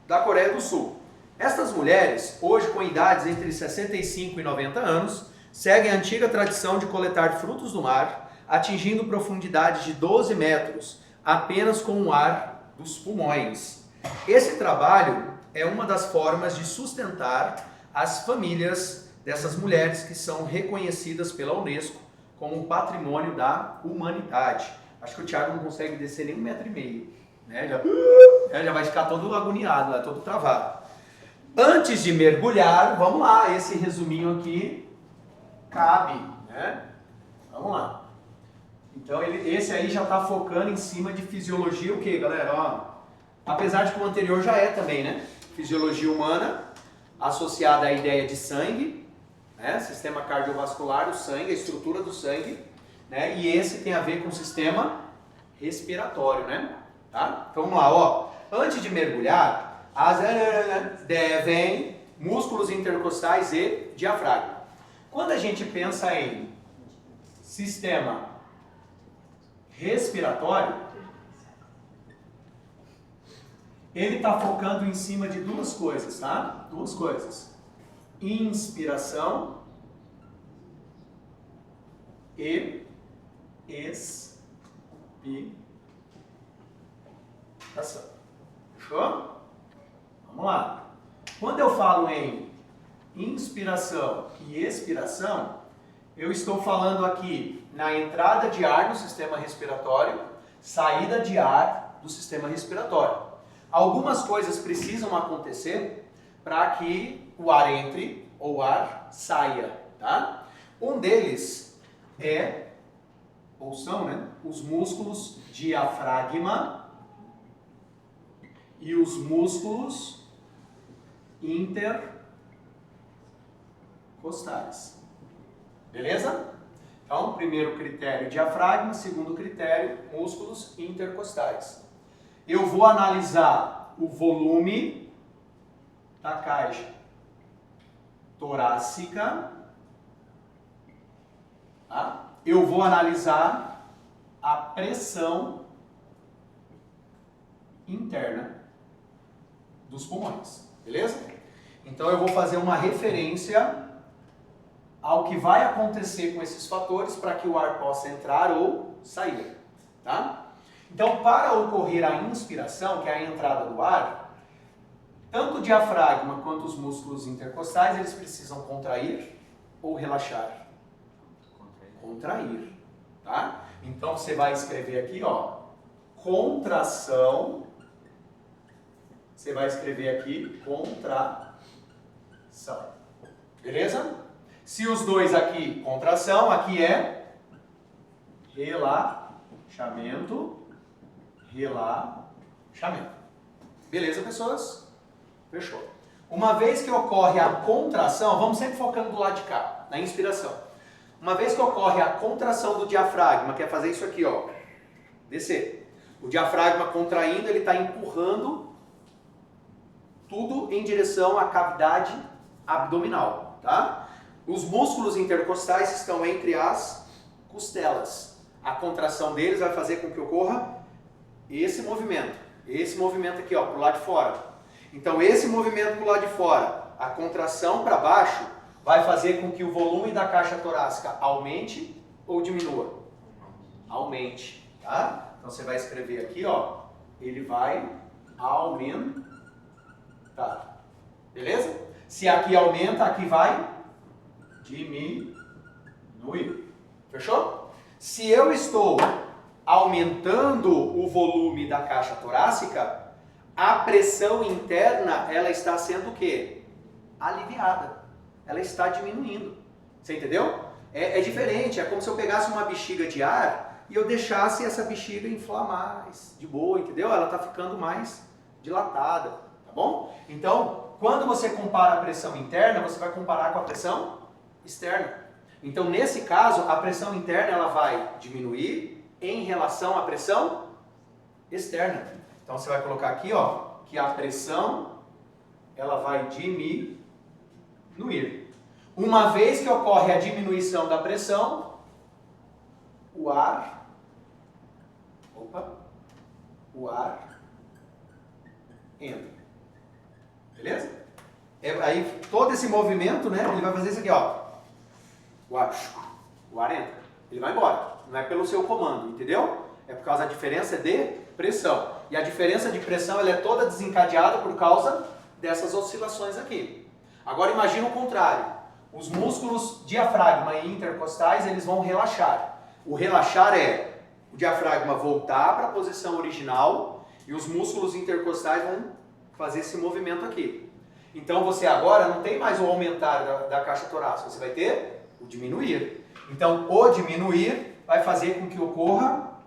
da Coreia do Sul. Estas mulheres, hoje com idades entre 65 e 90 anos, seguem a antiga tradição de coletar frutos do mar, atingindo profundidades de 12 metros, apenas com o ar dos pulmões. Esse trabalho é uma das formas de sustentar as famílias dessas mulheres que são reconhecidas pela Unesco como patrimônio da humanidade. Acho que o Thiago não consegue descer nem 1,5 metro, né? Já vai ficar todo agoniado, todo travado. Antes de mergulhar, vamos lá, esse resuminho aqui cabe, né? Vamos lá. Então esse aí já está focando em cima de fisiologia o que, galera? Ó, apesar de que o anterior já é também, né? Fisiologia humana, associada à ideia de sangue, né? Sistema cardiovascular, o sangue, a estrutura do sangue, né? E esse tem a ver com o sistema respiratório, né? Tá? Então vamos lá, ó. Antes de mergulhar, devem músculos intercostais e diafragma. Quando a gente pensa em sistema respiratório, ele está focando em cima de duas coisas, tá? Duas coisas. Inspiração e expiração. Fechou? Vamos lá. Quando eu falo em inspiração e expiração, eu estou falando aqui na entrada de ar no sistema respiratório, saída de ar do sistema respiratório. Algumas coisas precisam acontecer para que o ar entre ou o ar saia, tá? Um deles é, ou são, né, os músculos diafragma e os músculos intercostais. Beleza? Então, primeiro critério, diafragma. Segundo critério, músculos intercostais. Eu vou analisar o volume da caixa torácica. Tá? Eu vou analisar a pressão interna dos pulmões. Beleza? Então, eu vou fazer uma referência ao que vai acontecer com esses fatores para que o ar possa entrar ou sair, tá? Então, para ocorrer a inspiração, que é a entrada do ar, tanto o diafragma quanto os músculos intercostais, eles precisam contrair ou relaxar? Contrair, tá? Então, você vai escrever aqui, ó, contração, você vai escrever aqui, contração, beleza? Se os dois aqui, contração, aqui é relaxamento, relaxamento. Beleza, pessoas? Fechou. Uma vez que ocorre a contração, vamos sempre focando do lado de cá, na inspiração. Uma vez que ocorre a contração do diafragma, que é fazer isso aqui, ó, descer. O diafragma contraindo, ele está empurrando tudo em direção à cavidade abdominal, tá? Os músculos intercostais estão entre as costelas. A contração deles vai fazer com que ocorra esse movimento aqui, ó, para o lado de fora. Então, esse movimento para o lado de fora, a contração para baixo, vai fazer com que o volume da caixa torácica aumente ou diminua? Aumente, tá? Então, você vai escrever aqui, ó, ele vai aumentar. Beleza? Se aqui aumenta, aqui vai diminuir. Fechou? Se eu estou aumentando o volume da caixa torácica, a pressão interna, ela está sendo o quê? Aliviada. Ela está diminuindo. Você entendeu? É diferente, é como se eu pegasse uma bexiga de ar e eu deixasse essa bexiga inflar mais, de boa, entendeu? Ela está ficando mais dilatada, tá bom? Então, quando você compara a pressão interna, você vai comparar com a pressão externa. Então, nesse caso, a pressão interna ela vai diminuir em relação à pressão externa. Então, você vai colocar aqui, ó, que a pressão ela vai diminuir. Uma vez que ocorre a diminuição da pressão, o ar entra. Beleza? Aí todo esse movimento, né, ele vai fazer isso aqui, ó. O ar entra. Ele vai embora. Não é pelo seu comando, entendeu? É por causa da diferença de pressão. E a diferença de pressão ela é toda desencadeada por causa dessas oscilações aqui. Agora imagina o contrário. Os músculos diafragma e intercostais, eles vão relaxar. O relaxar é o diafragma voltar para a posição original e os músculos intercostais vão fazer esse movimento aqui. Então você agora não tem mais o aumentar da caixa torácica, você vai ter o diminuir. Então o diminuir vai fazer com que ocorra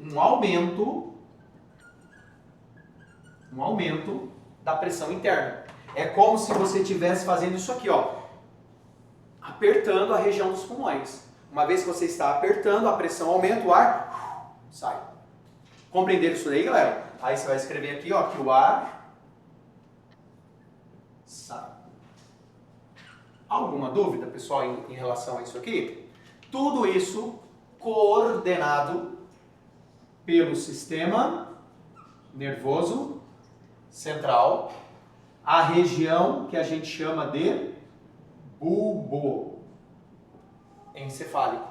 um aumento da pressão interna. É como se você estivesse fazendo isso aqui, ó. Apertando a região dos pulmões. Uma vez que você está apertando, a pressão aumenta, o ar sai. Compreenderam isso daí, galera? Aí você vai escrever aqui, ó, que o ar sai. Alguma dúvida, pessoal, em relação a isso aqui? Tudo isso coordenado pelo sistema nervoso central, a região que a gente chama de bulbo encefálico,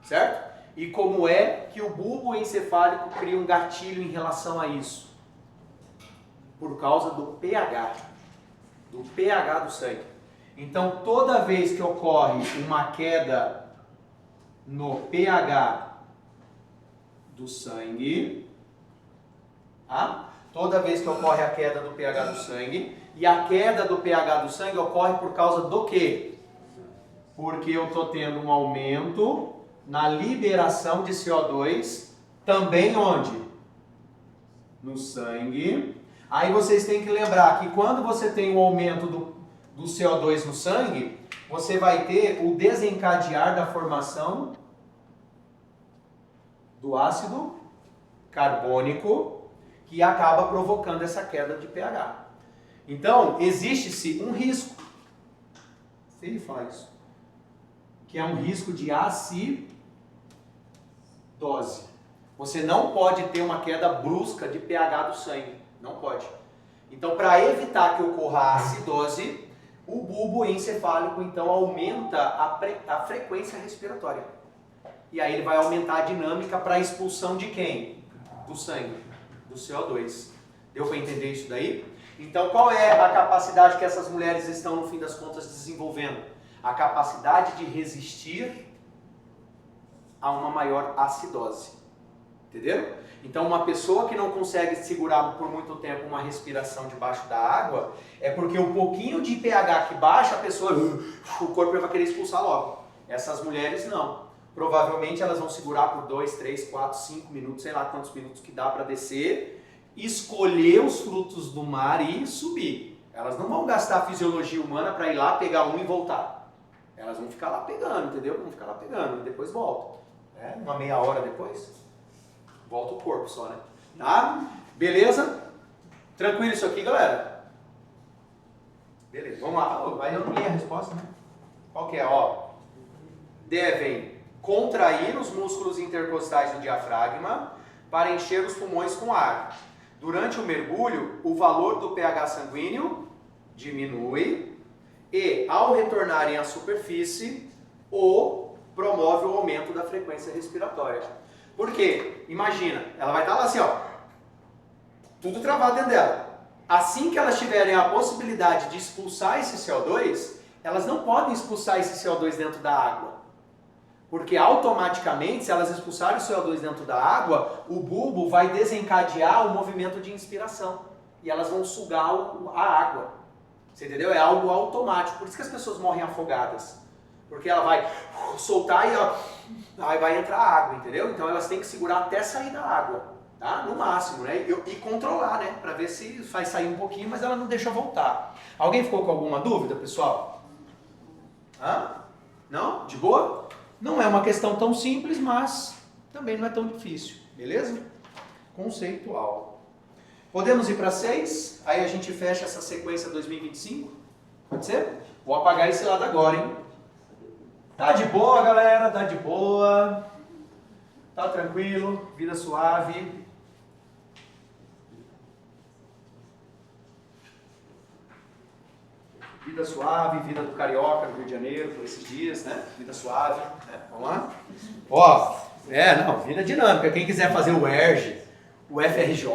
certo? E como é que o bulbo encefálico cria um gatilho em relação a isso? Por causa do pH do sangue. Então, toda vez que ocorre uma queda no pH do sangue, tá? Toda vez que ocorre a queda do pH do sangue, e a queda do pH do sangue ocorre por causa do quê? Porque eu estou tendo um aumento na liberação de CO2, também onde? No sangue. Aí vocês têm que lembrar que quando você tem um aumento do CO2 no sangue, você vai ter o desencadear da formação do ácido carbônico, que acaba provocando essa queda de pH. Então, existe-se um risco, se ele fala isso, que é um risco de acidose. Você não pode ter uma queda brusca de pH do sangue, não pode. Então, para evitar que ocorra a acidose, o bulbo encefálico então aumenta a frequência respiratória. E aí ele vai aumentar a dinâmica para a expulsão de quem? Do sangue, do CO2. Deu para entender isso daí? Então, qual é a capacidade que essas mulheres estão, no fim das contas, desenvolvendo? A capacidade de resistir a uma maior acidose. Entenderam? Então, uma pessoa que não consegue segurar por muito tempo uma respiração debaixo da água, é porque um pouquinho de pH que baixa, a pessoa, o corpo vai querer expulsar logo. Essas mulheres não. Provavelmente elas vão segurar por 2, 3, 4, 5 minutos, sei lá quantos minutos que dá para descer, escolher os frutos do mar e subir. Elas não vão gastar a fisiologia humana para ir lá pegar um e voltar. Elas vão ficar lá pegando, entendeu? Vão ficar lá pegando e depois voltam. Uma meia hora depois, volta o corpo só, né? Tá? Beleza? Tranquilo isso aqui, galera? Beleza, vamos lá. Vai eu não li a resposta, né? Qual que é? Ó, devem contrair os músculos intercostais do diafragma para encher os pulmões com ar. Durante o mergulho, o valor do pH sanguíneo diminui e, ao retornarem à superfície, promove o aumento da frequência respiratória. Por quê? Imagina, ela vai estar lá assim, ó, tudo travado dentro dela. Assim que elas tiverem a possibilidade de expulsar esse CO2, elas não podem expulsar esse CO2 dentro da água. Porque automaticamente, se elas expulsarem o CO2 dentro da água, o bulbo vai desencadear o movimento de inspiração. e elas vão sugar a água. Você entendeu? É algo automático. Por isso que as pessoas morrem afogadas. Porque ela vai soltar e aí vai entrar água, entendeu? Então elas têm que segurar até sair da água, tá? No máximo, né? E controlar, né? Pra ver se faz sair um pouquinho, mas ela não deixa voltar. Alguém ficou com alguma dúvida, pessoal? Hã? Não? De boa? Não é uma questão tão simples, mas também não é tão difícil, beleza? Conceitual. Podemos ir para 6? Aí a gente fecha essa sequência 2025? Pode ser? Vou apagar esse lado agora, hein? Tá de boa, galera? Tá de boa? Tá tranquilo? Vida suave? Vida suave, vida do carioca no Rio de Janeiro, por esses dias, né? Vida suave, né? Vamos lá? Ó, vida dinâmica. Quem quiser fazer o ERJ, o FRJ,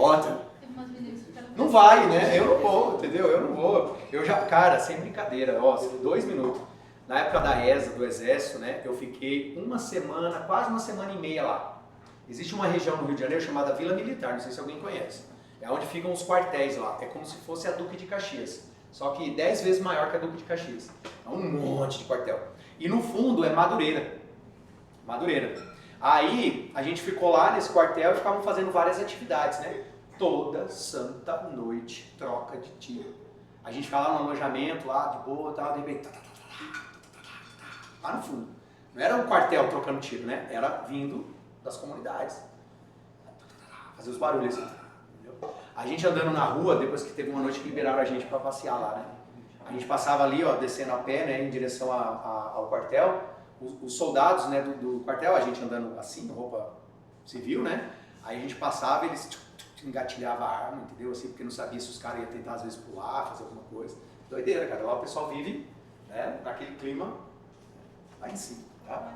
não vai, né? Eu não vou, entendeu? Eu não vou. Eu já, cara, sem brincadeira, ó, 2 minutos. Na época da ESA, do Exército, né? Eu fiquei uma semana, quase uma semana e meia lá. Existe uma região no Rio de Janeiro chamada Vila Militar, não sei se alguém conhece. É onde ficam os quartéis lá. É como se fosse a Duque de Caxias. Só que 10 vezes maior que a Duque de Caxias. É um monte de quartel. E no fundo é Madureira. Madureira. Aí a gente ficou lá nesse quartel e ficavam fazendo várias atividades, né? Toda santa noite, troca de tiro. A gente ficava lá no alojamento, lá de boa, tal, de repente, lá no fundo. Não era um quartel trocando tiro, né? Era vindo das comunidades. Fazer os barulhos assim. Entendeu? A gente andando na rua, depois que teve uma noite que liberaram a gente para passear lá, né? A gente passava ali, ó, descendo a pé, né, em direção ao quartel. Os soldados, né, do quartel, a gente andando assim, roupa civil, né? Aí a gente passava e eles engatilhavam a arma, entendeu? Assim, porque não sabia se os caras iam tentar às vezes pular, fazer alguma coisa. Doideira, cara. Lá o pessoal vive, né, naquele clima lá em cima, tá?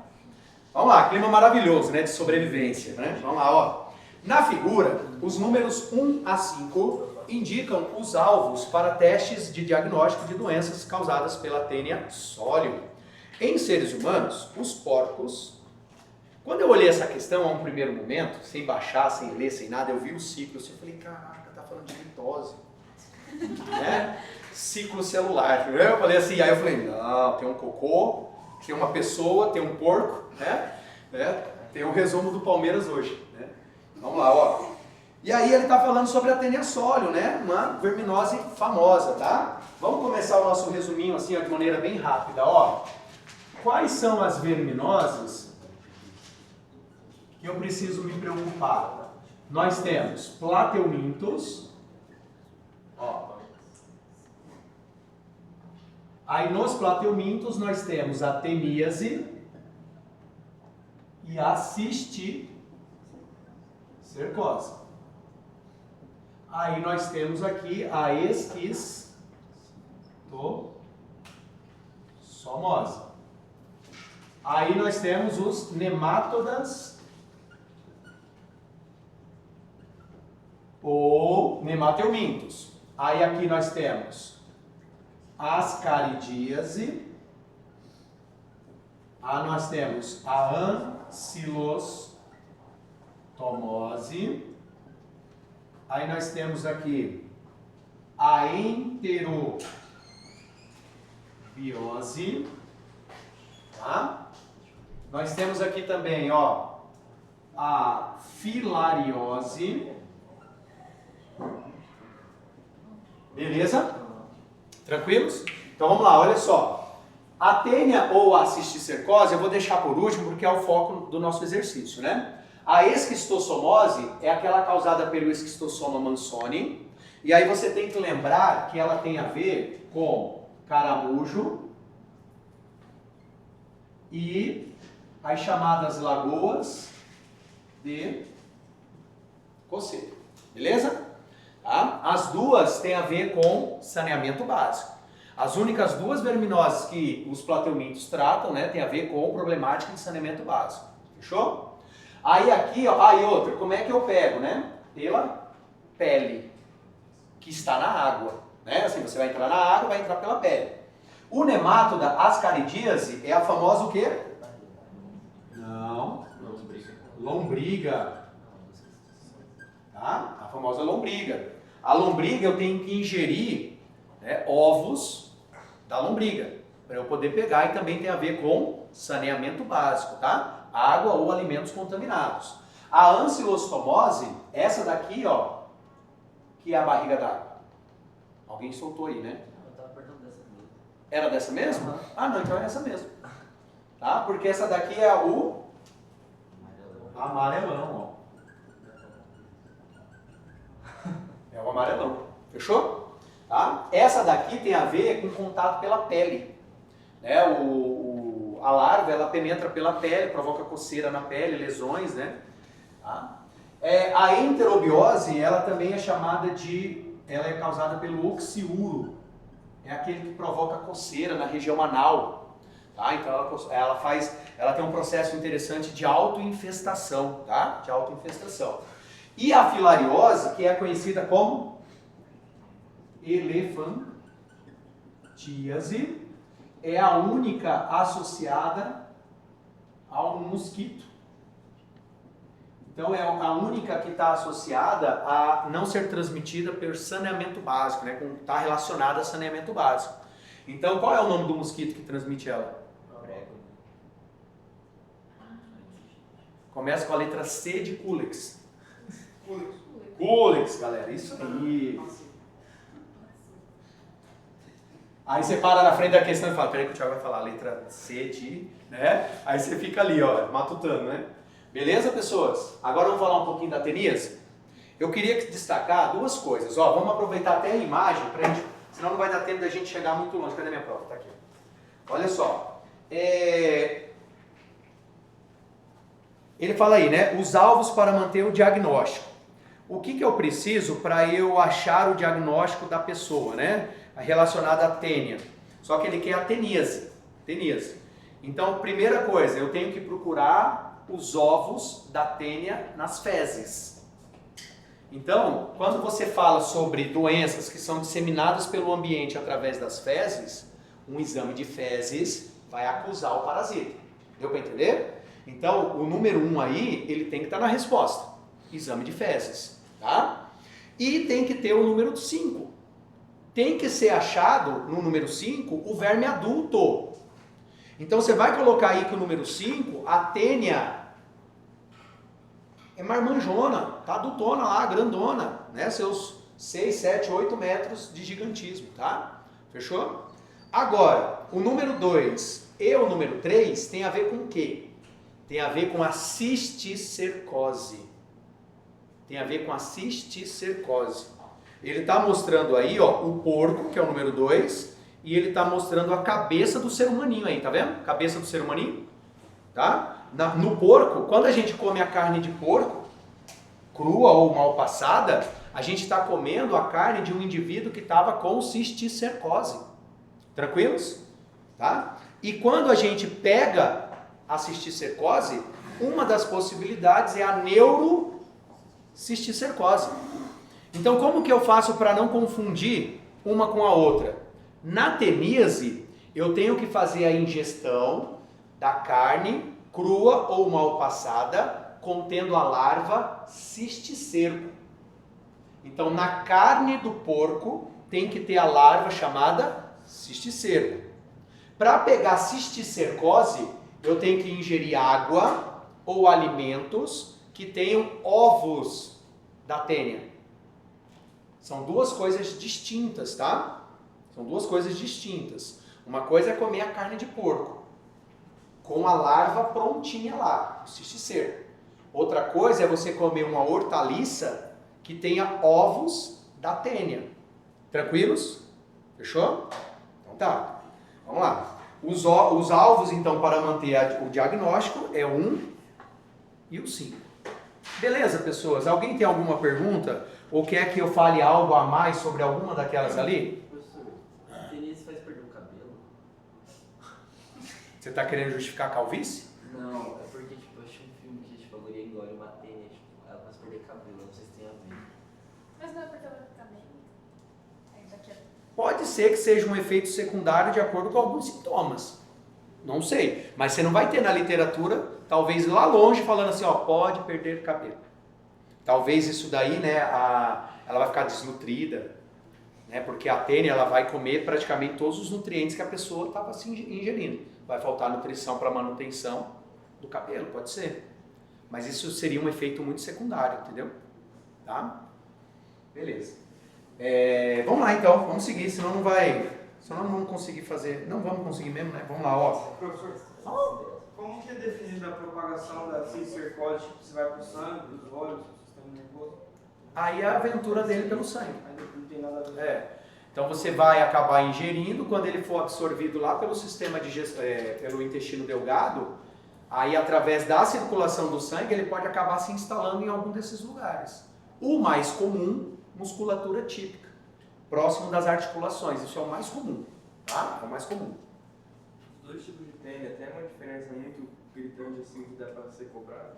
Vamos lá, clima maravilhoso, né, de sobrevivência, né? Vamos lá, ó. Na figura, os números 1 a 5 indicam os alvos para testes de diagnóstico de doenças causadas pela Taenia solium. Em seres humanos, os porcos... Quando eu olhei essa questão a um primeiro momento, sem baixar, sem ler, sem nada, eu vi o ciclo, assim, eu falei, caraca, tá falando de mitose, né? Ciclo celular, né? Eu falei assim, aí eu falei, não, tem um cocô, tem uma pessoa, tem um porco, né? Tem um resumo do Palmeiras hoje, né? Vamos lá, ó. E aí ele tá falando sobre a Taenia solium, né? Uma verminose famosa, tá? Vamos começar o nosso resuminho assim, ó, de maneira bem rápida, ó. Quais são as verminoses que eu preciso me preocupar? Nós temos plateumintos, ó. Aí nos plateumintos nós temos a temíase e a cisticercose. Aí nós temos aqui a esquistossomose. Aí nós temos os nemátodas ou nemateumintos. Aí aqui nós temos ascaridíase. Aí nós temos a ancilostomose. Aí nós temos aqui a enterobiose. Tá? Nós temos aqui também, ó, a filariose. Beleza? Tranquilos? Então vamos lá, olha só. A tênia ou a cisticercose eu vou deixar por último porque é o foco do nosso exercício, né? A esquistossomose é aquela causada pelo esquistossoma mansoni. E aí você tem que lembrar que ela tem a ver com caramujo e as chamadas lagoas de coceira. Beleza? Tá? As duas têm a ver com saneamento básico. As únicas duas verminoses que os plateumintos tratam, né, tem a ver com problemática de saneamento básico. Fechou? Aí aqui, ó, aí outra, como é que eu pego, né? Pela pele, que está na água, né? Assim, você vai entrar na água, vai entrar pela pele. O nemátoda ascaridíase é a famosa o quê? Não. Lombriga. Tá? A famosa lombriga. A lombriga eu tenho que ingerir, né, ovos da lombriga, para eu poder pegar, e também tem a ver com saneamento básico, tá? Água ou alimentos contaminados. A ancilostomose, essa daqui, ó, que é a barriga d'água. Alguém soltou aí, né? Eu tava perguntando dessa mesmo. Era dessa mesmo? Aham. Ah, não, então é essa mesmo. Tá? Porque essa daqui é o amarelão, ó. É o amarelão. Fechou? Tá? Essa daqui tem a ver com contato pela pele. Né? A larva, ela penetra pela pele, provoca coceira na pele, lesões, né? Tá? A enterobiose, ela também é chamada de... Ela é causada pelo oxiuro. É aquele que provoca coceira na região anal. Tá? Então ela tem um processo interessante de autoinfestação, tá? De autoinfestação. E a filariose, que é conhecida como elefantíase, é a única associada ao mosquito. Então é a única que está associada a não ser transmitida por saneamento básico, né? Está relacionada a saneamento básico. Então qual é o nome do mosquito que transmite ela? Prego. Começa com a letra C de Culex. Culex, galera, isso aí. Aí você para na frente da questão e fala, peraí que o Thiago vai falar a letra C de, né? Aí você fica ali, ó, matutando, né? Beleza, pessoas? Agora vamos falar um pouquinho da teníase. Eu queria destacar duas coisas, ó, vamos aproveitar até a imagem, pra gente, senão não vai dar tempo da gente chegar muito longe. Cadê minha prova? Tá aqui. Olha só. Ele fala aí, né? Os alvos para manter o diagnóstico. O que eu preciso para eu achar o diagnóstico da pessoa, né? Relacionado à tênia. Só que ele quer a teníase. Então, primeira coisa, eu tenho que procurar os ovos da tênia nas fezes. Então, quando você fala sobre doenças que são disseminadas pelo ambiente através das fezes, um exame de fezes vai acusar o parasita. Deu para entender? Então, o número 1 aí, ele tem que estar na resposta. Exame de fezes, tá? E tem que ter o número 5. Tem que ser achado, no número 5, o verme adulto. Então, você vai colocar aí que o número 5, a tênia é marmanjona, tá adultona lá, grandona, né? Seus 6, 7, 8 metros de gigantismo, tá? Fechou? Agora, o número 2 e o número 3 tem a ver com o quê? Tem a ver com a cisticercose. Ele está mostrando aí, ó, o porco, que é o número 2, e ele está mostrando a cabeça do ser humaninho aí, tá vendo? Cabeça do ser humaninho, tá? No porco, quando a gente come a carne de porco, crua ou mal passada, a gente está comendo a carne de um indivíduo que estava com cisticercose. Tranquilos? Tá? E quando a gente pega a cisticercose, uma das possibilidades é a neurocisticercose. Então, como que eu faço para não confundir uma com a outra? Na teníase, eu tenho que fazer a ingestão da carne crua ou mal passada, contendo a larva cisticerco. Então, na carne do porco, tem que ter a larva chamada cisticerco. Para pegar cisticercose, eu tenho que ingerir água ou alimentos que tenham ovos da tênia. São duas coisas distintas, tá? São duas coisas distintas. Uma coisa é comer a carne de porco, com a larva prontinha lá, o cisticerco. Outra coisa é você comer uma hortaliça que tenha ovos da tênia. Tranquilos? Fechou? Então tá. Vamos lá. Os alvos, então, para manter o diagnóstico é 1 e o 5. Beleza, pessoas? Alguém tem alguma pergunta? Ou quer que eu fale algo a mais sobre alguma daquelas ali? Professor, a teníase faz perder o cabelo? Você está querendo justificar a calvície? Não, é porque tipo, eu achei um filme que tipo, a guria engole uma tênia, tipo, ela faz perder cabelo, eu não sei se tem a ver. Mas não é porque ela vai ficar bem? Aí já que Pode ser que seja um efeito secundário de acordo com alguns sintomas. Não sei. Mas você não vai ter na literatura, talvez lá longe, falando assim, ó, pode perder cabelo. Talvez isso daí, né, ela vai ficar desnutrida, né, porque a tênia ela vai comer praticamente todos os nutrientes que a pessoa estava se ingerindo. Vai faltar nutrição para manutenção do cabelo, pode ser. Mas isso seria um efeito muito secundário, entendeu? Tá? Beleza. Vamos lá então, vamos seguir, senão não não vamos conseguir fazer, não vamos conseguir mesmo, né? Vamos lá, ó. Professor, como que é definida a propagação da cistercose? Tipo, se vai pro sangue, pros olhos, pro sistema nervoso? Aí é a aventura dele pelo sangue. Ainda não tem nada a ver. Então você vai acabar ingerindo, quando ele for absorvido lá pelo sistema pelo intestino delgado, aí através da circulação do sangue ele pode acabar se instalando em algum desses lugares. O mais comum, musculatura típica, próximo das articulações, isso é o mais comum, tá? É o mais comum. Os dois tipos de tênis, tem uma diferença muito gritante assim que dá para ser cobrado?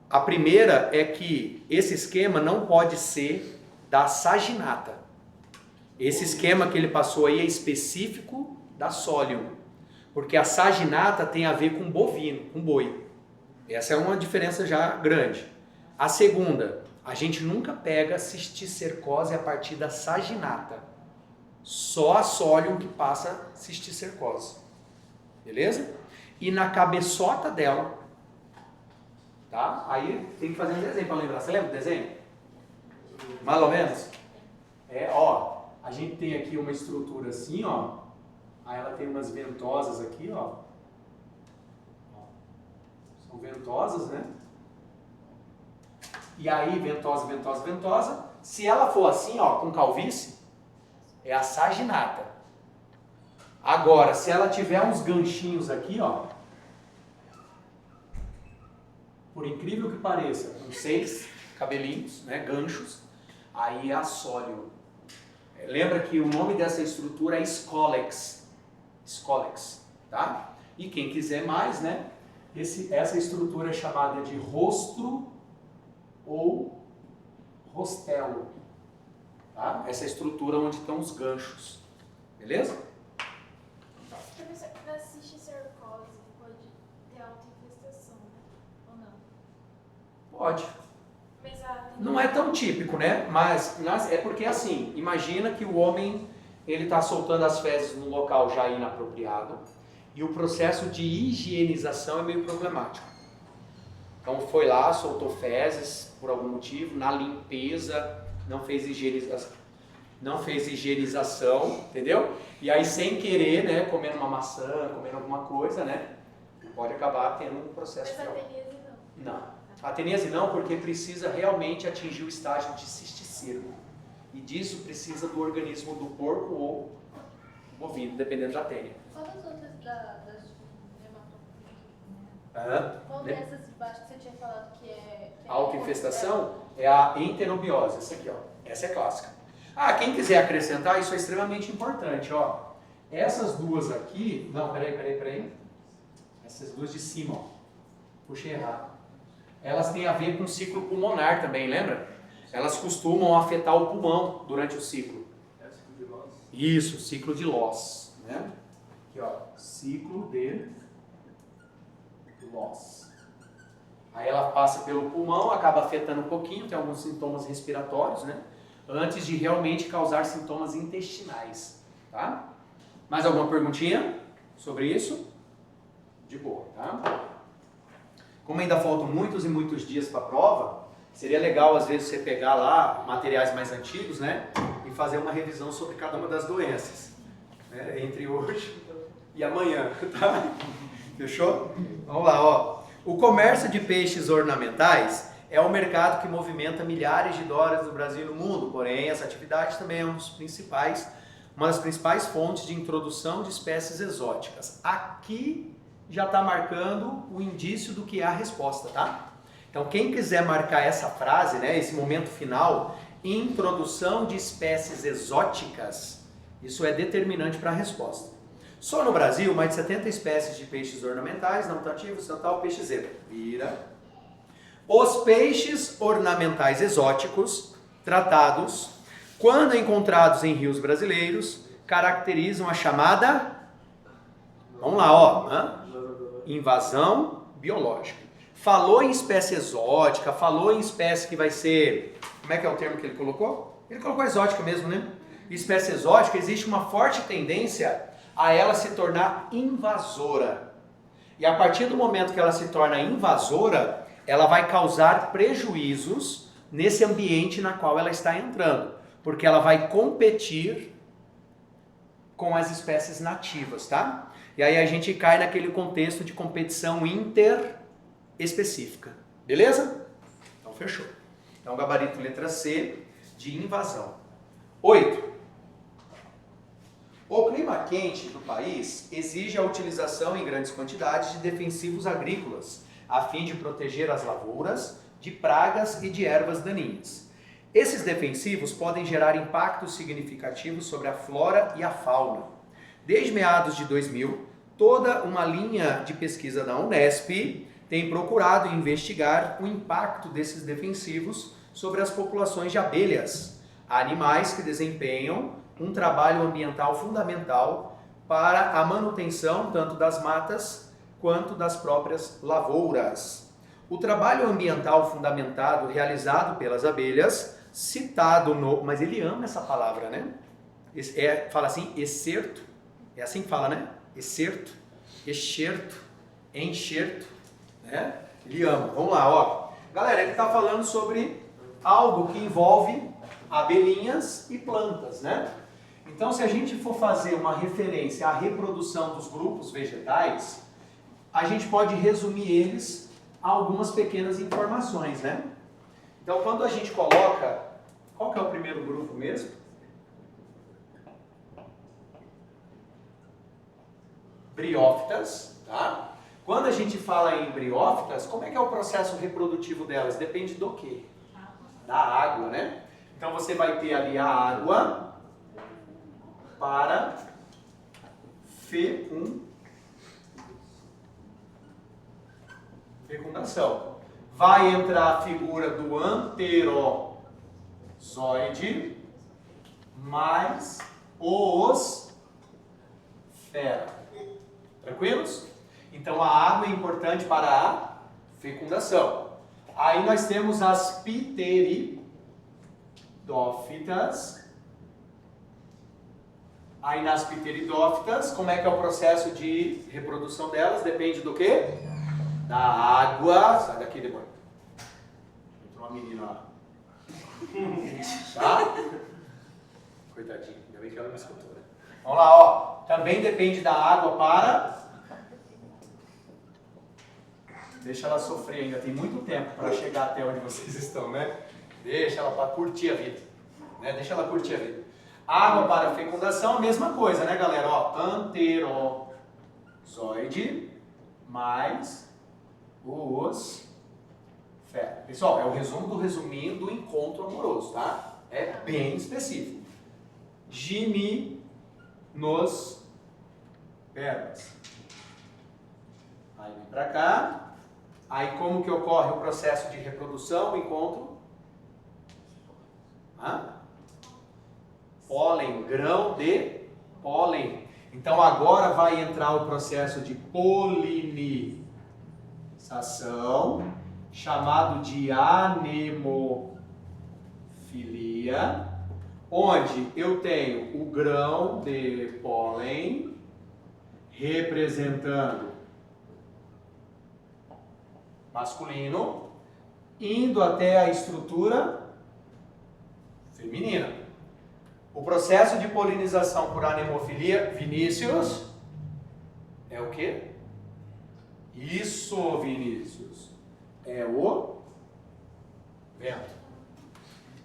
A primeira é que esse esquema não pode ser da saginata. Esse esquema que ele passou aí é específico da Solium, porque a saginata tem a ver com bovino, com boi. Essa é uma diferença já grande. A segunda, a gente nunca pega cisticercose a partir da saginata. Só a Solium que passa cisticercose. Beleza? E na cabeçota dela, tá? Aí tem que fazer um desenho para lembrar. Você lembra do desenho? Mais ou menos? Ó, a gente tem aqui uma estrutura assim, ó. Aí ela tem umas ventosas aqui, ó. São ventosas, né? E aí, ventosa, ventosa, ventosa. Se ela for assim, ó, com calvície, é a saginata. Agora, se ela tiver uns ganchinhos aqui, ó. Por incrível que pareça, com 6 cabelinhos, né, ganchos, aí é a Solium. Lembra que o nome dessa estrutura é Scolex. Scolex, tá? E quem quiser mais, né? Essa estrutura é chamada de rostro ou rostelo, tá? Essa estrutura onde estão os ganchos, beleza? Professor, na cisticercose pode ter autoinfestação, ou não? Pode. Mas Não é tão típico, né? Mas é porque assim, imagina que o homem ele está soltando as fezes num local já inapropriado e o processo de higienização é meio problemático. Então foi lá, soltou fezes por algum motivo, na limpeza não fez higienização, entendeu? E aí sem querer, né, comendo uma maçã, comendo alguma coisa, né, pode acabar tendo um processo. Mas a teníase não. Não. A teníase não, porque precisa realmente atingir o estágio de cisticerco. E disso precisa do organismo do porco ou bovino, dependendo da tênia. Qual das outras das Né? Qual dessas de baixo que você tinha falado que é... A autoinfestação é a enterobiose, essa aqui, ó. Essa é clássica. Ah, quem quiser acrescentar, isso é extremamente importante, ó. Essas duas aqui... Não, peraí. Essas duas de cima, ó. Puxei errado. Elas têm a ver com o ciclo pulmonar também, lembra? Elas costumam afetar o pulmão durante o ciclo. É o ciclo de Loss? Isso, ciclo de Loss, né? Aqui, ó, ciclo de Loss. Aí ela passa pelo pulmão, acaba afetando um pouquinho, tem alguns sintomas respiratórios, né? Antes de realmente causar sintomas intestinais, tá? Mais alguma perguntinha sobre isso? De boa, tá? Como ainda faltam muitos e muitos dias para a prova, seria legal às vezes você pegar lá materiais mais antigos, né? E fazer uma revisão sobre cada uma das doenças, né? Entre hoje e amanhã, tá? Fechou? Vamos lá, ó. O comércio de peixes ornamentais é um mercado que movimenta milhares de dólares no Brasil e no mundo, porém essa atividade também é uma das principais fontes de introdução de espécies exóticas. Aqui já está marcando o indício do que é a resposta, tá? Então quem quiser marcar essa frase, né, esse momento final, introdução de espécies exóticas, isso é determinante para a resposta. Só no Brasil, mais de 70 espécies de peixes ornamentais, não tativos, tal, peixe zebra. Vira. Os peixes ornamentais exóticos, tratados, quando encontrados em rios brasileiros, caracterizam a chamada, vamos lá, ó, invasão biológica. falou em espécie exótica, falou em espécie que vai ser... Como é que é o termo que ele colocou? Ele colocou exótica mesmo, né? Espécie exótica, existe uma forte tendência a ela se tornar invasora. E a partir do momento que ela se torna invasora, ela vai causar prejuízos nesse ambiente na qual ela está entrando. Porque ela vai competir com as espécies nativas, tá? E aí a gente cai naquele contexto de competição interespecífica. Beleza? Então fechou. Então gabarito letra C de invasão. 8. O clima quente do país exige a utilização em grandes quantidades de defensivos agrícolas, a fim de proteger as lavouras de pragas e de ervas daninhas. Esses defensivos podem gerar impactos significativos sobre a flora e a fauna. Desde meados de 2000, toda uma linha de pesquisa da Unesp tem procurado investigar o impacto desses defensivos sobre as populações de abelhas, animais que desempenham um trabalho ambiental fundamental para a manutenção tanto das matas quanto das próprias lavouras. O trabalho ambiental fundamentado realizado pelas abelhas, citado no... Mas ele ama essa palavra, né? Fala assim, excerto. É assim que fala, né? Excerto, excerto, enxerto, né? Ele ama. Vamos lá, ó. Galera, ele está falando sobre algo que envolve abelhinhas e plantas, né? Então, se a gente for fazer uma referência à reprodução dos grupos vegetais, a gente pode resumir eles a algumas pequenas informações, né? Então, quando a gente coloca... Qual que é o primeiro grupo mesmo? Briófitas, tá? Quando a gente fala em briófitas, como é que é o processo reprodutivo delas? Depende do quê? Da água, né? Então, você vai ter ali a água para fecundação. Vai entrar a figura do anterozoide mais oosfera. Tranquilos? Então a água é importante para a fecundação. Aí nós temos as pteridófitas. Aí nas pteridófitas, como é que é o processo de reprodução delas? Depende do quê? Da água. Sai daqui, demônio. Entrou uma menina lá. Tá? Coitadinho, ainda bem que ela não me escutou, né? Vamos lá, ó. Também depende da água para... Deixa ela sofrer ainda, tem muito tempo para chegar até onde vocês estão, né? Deixa ela para curtir a vida. Né? Deixa ela curtir a vida. Água para fecundação, a mesma coisa, né, galera? Ó, anterozoide mais oosfera. Pessoal, é o resumo do resuminho do encontro amoroso, tá? É bem específico. Gimnospermas. Aí vem pra cá. Aí como que ocorre o processo de reprodução, o encontro? Pólen, grão de pólen. Então agora vai entrar o processo de polinização, chamado de anemofilia, onde eu tenho o grão de pólen representando masculino, indo até a estrutura feminina. O processo de polinização por anemofilia, Vinícius, é o quê? Isso, Vinícius. É o vento.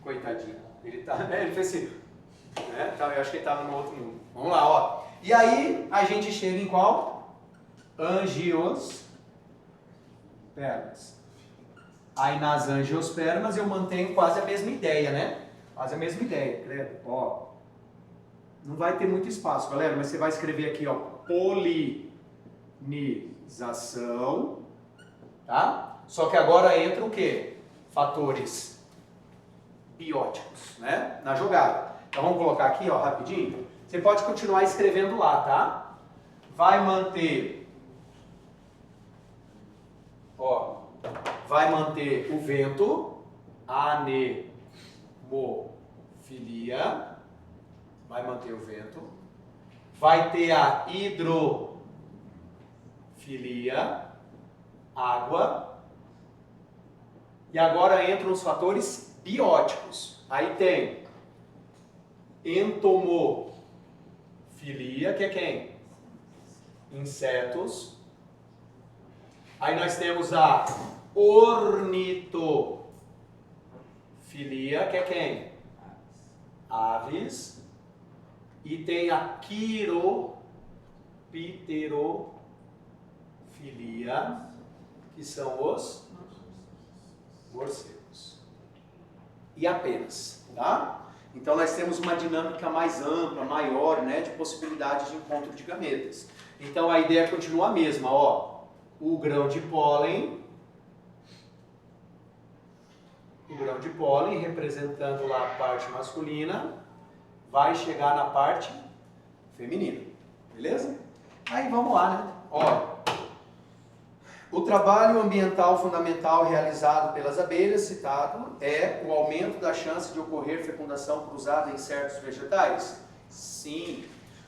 Coitadinho. Ele fez assim. Né? Eu acho que ele estava no outro mundo. Vamos lá, ó. E aí, a gente chega em qual? Angiospermas. Aí nas angiospermas eu mantenho quase a mesma ideia, né? Quase a mesma ideia, credo. Ó, não vai ter muito espaço, galera, mas você vai escrever aqui, ó, polinização, tá? Só que agora entra o quê? Fatores bióticos, né? Na jogada. Então vamos colocar aqui, ó, rapidinho. Você pode continuar escrevendo lá, tá? Vai manter, ó, vai manter o vento, anemofilia, vai manter o vento. Vai ter a hidrofilia, água. E agora entram os fatores bióticos. Aí tem entomofilia, que é quem? Insetos. Aí nós temos a ornitofilia, que é quem? Aves. E tem a quiropterofilia, que são os morcegos. E apenas, tá? Então nós temos uma dinâmica mais ampla, maior, né, de possibilidades de encontro de gametas. Então a ideia continua a mesma, ó. O grão de pólen representando lá a parte masculina, vai chegar na parte feminina, beleza? Aí vamos lá, né? Ó, o trabalho ambiental fundamental realizado pelas abelhas, citado, é o aumento da chance de ocorrer fecundação cruzada em certos vegetais? Sim.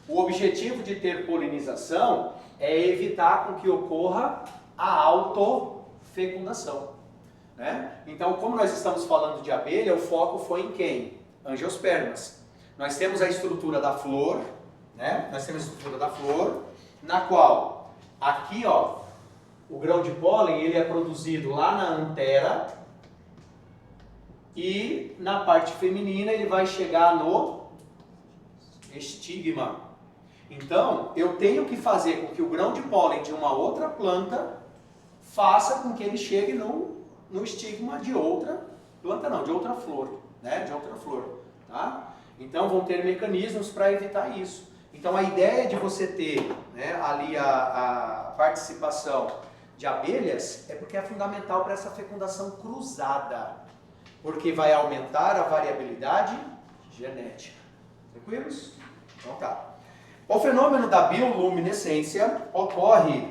O objetivo de ter polinização é evitar com que ocorra a autofecundação, né? Então, como nós estamos falando de abelha, o foco foi em quem? Angiospermas. Nós temos a estrutura da flor, né? Nós temos a estrutura da flor, na qual, aqui, ó, o grão de pólen, ele é produzido lá na antera e na parte feminina ele vai chegar no estigma. Então, eu tenho que fazer com que o grão de pólen de uma outra planta faça com que ele chegue no estigma de outra planta, não, de outra flor, né? De outra flor, tá? Então vão ter mecanismos para evitar isso. Então a ideia de você ter, né, ali a participação de abelhas é porque é fundamental para essa fecundação cruzada, porque vai aumentar a variabilidade genética. Tranquilos? Então tá. O fenômeno da bioluminescência ocorre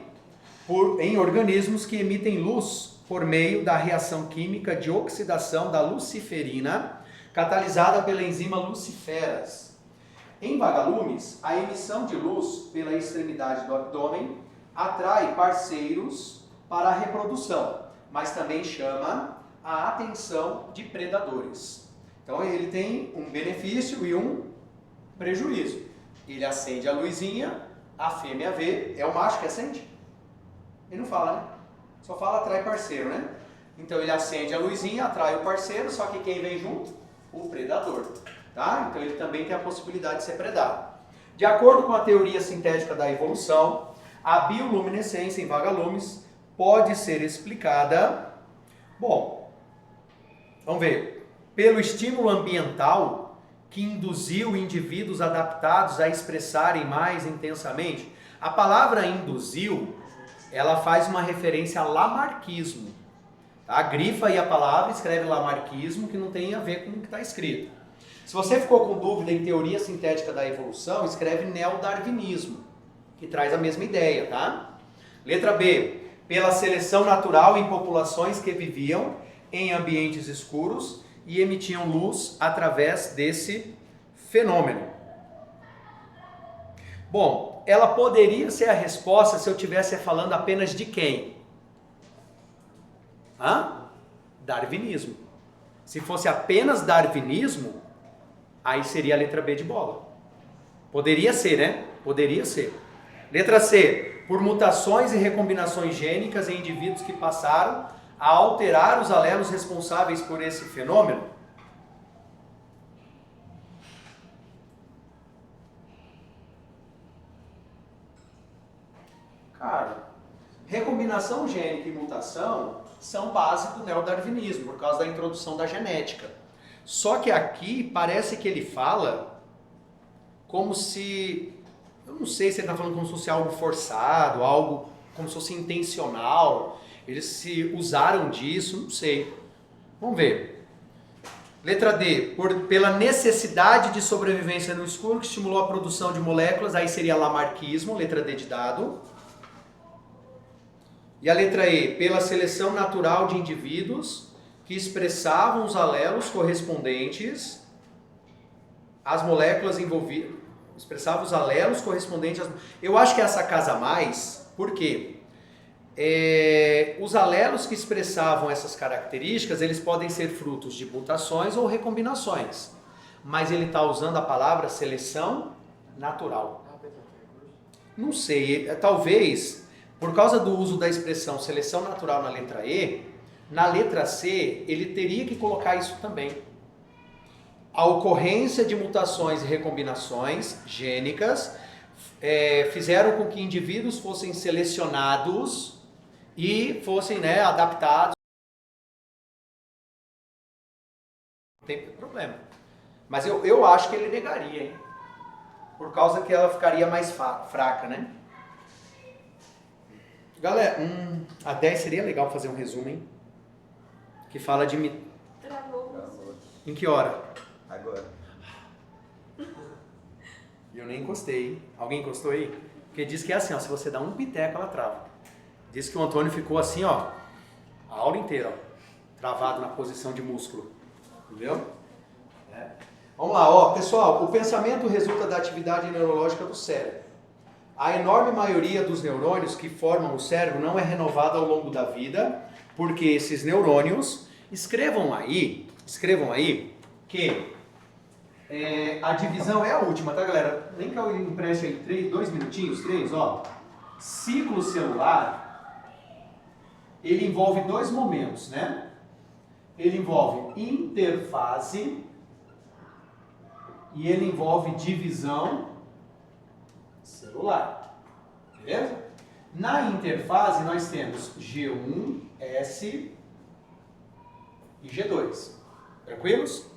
em organismos que emitem luz por meio da reação química de oxidação da luciferina, catalisada pela enzima luciferase. Em vagalumes, a emissão de luz pela extremidade do abdômen atrai parceiros para a reprodução, mas também chama a atenção de predadores. Então ele tem um benefício e um prejuízo. Ele acende a luzinha, a fêmea vê, é o macho que acende? Ele não fala, né? Só fala atrai parceiro, né? Então ele acende a luzinha, atrai o parceiro, só que quem vem junto? O predador, tá? Então ele também tem a possibilidade de ser predado. De acordo com a teoria sintética da evolução, a bioluminescência em vagalumes pode ser explicada, bom, vamos ver, pelo estímulo ambiental que induziu indivíduos adaptados a expressarem mais intensamente. A palavra induziu, ela faz uma referência a lamarquismo. Tá? Grifa aí a palavra, escreve lamarquismo, que não tem a ver com o que está escrito. Se você ficou com dúvida em teoria sintética da evolução, escreve neodarwinismo, que traz a mesma ideia, tá? Letra B. Pela seleção natural em populações que viviam em ambientes escuros e emitiam luz através desse fenômeno. Bom, ela poderia ser a resposta se eu estivesse falando apenas de quem? Darwinismo. Se fosse apenas darwinismo, aí seria a letra B de bola. Poderia ser, né? Poderia ser. Letra C. Por mutações e recombinações gênicas em indivíduos que passaram a alterar os alelos responsáveis por esse fenômeno. Cara, recombinação gênica e mutação são base do neodarwinismo, por causa da introdução da genética. Só que aqui parece que ele fala como se, eu não sei se ele está falando como se fosse algo forçado, algo como se fosse intencional, eles se usaram disso, não sei. Vamos ver. Letra D, pela necessidade de sobrevivência no escuro que estimulou a produção de moléculas, aí seria lamarquismo, letra D de dado. E a letra E, pela seleção natural de indivíduos que expressavam os alelos correspondentes às moléculas envolvidas. Expressavam os alelos correspondentes às... Eu acho que essa casa mais, por quê? Os alelos que expressavam essas características, eles podem ser frutos de mutações ou recombinações. Mas ele está usando a palavra seleção natural. Não sei, talvez, por causa do uso da expressão seleção natural na letra E, na letra C, ele teria que colocar isso também. A ocorrência de mutações e recombinações gênicas fizeram com que indivíduos fossem selecionados e fossem adaptados. Não tem problema. Mas eu acho que ele negaria, hein? Por causa que ela ficaria mais fraca, né? Galera, a 10 seria legal fazer um resumo, hein? Que fala de... Travou. Em que hora? Agora. Eu nem encostei, hein? Alguém encostou aí? Porque diz que é assim, ó, se você dá um piteco, ela trava. Diz que o Antônio ficou assim, ó, a aula inteira, ó, travado na posição de músculo. Entendeu? Vamos lá, ó, pessoal, o pensamento resulta da atividade neurológica do cérebro. A enorme maioria dos neurônios que formam o cérebro não é renovada ao longo da vida, porque esses neurônios, escrevam aí que a divisão é a última, tá, galera? Nem que eu empreste aí 2 minutinhos, 3, ó. Ciclo celular, ele envolve 2 momentos, né? Ele envolve interfase e ele envolve divisão celular. Beleza? Na interfase nós temos G1, S e G2. Tranquilos?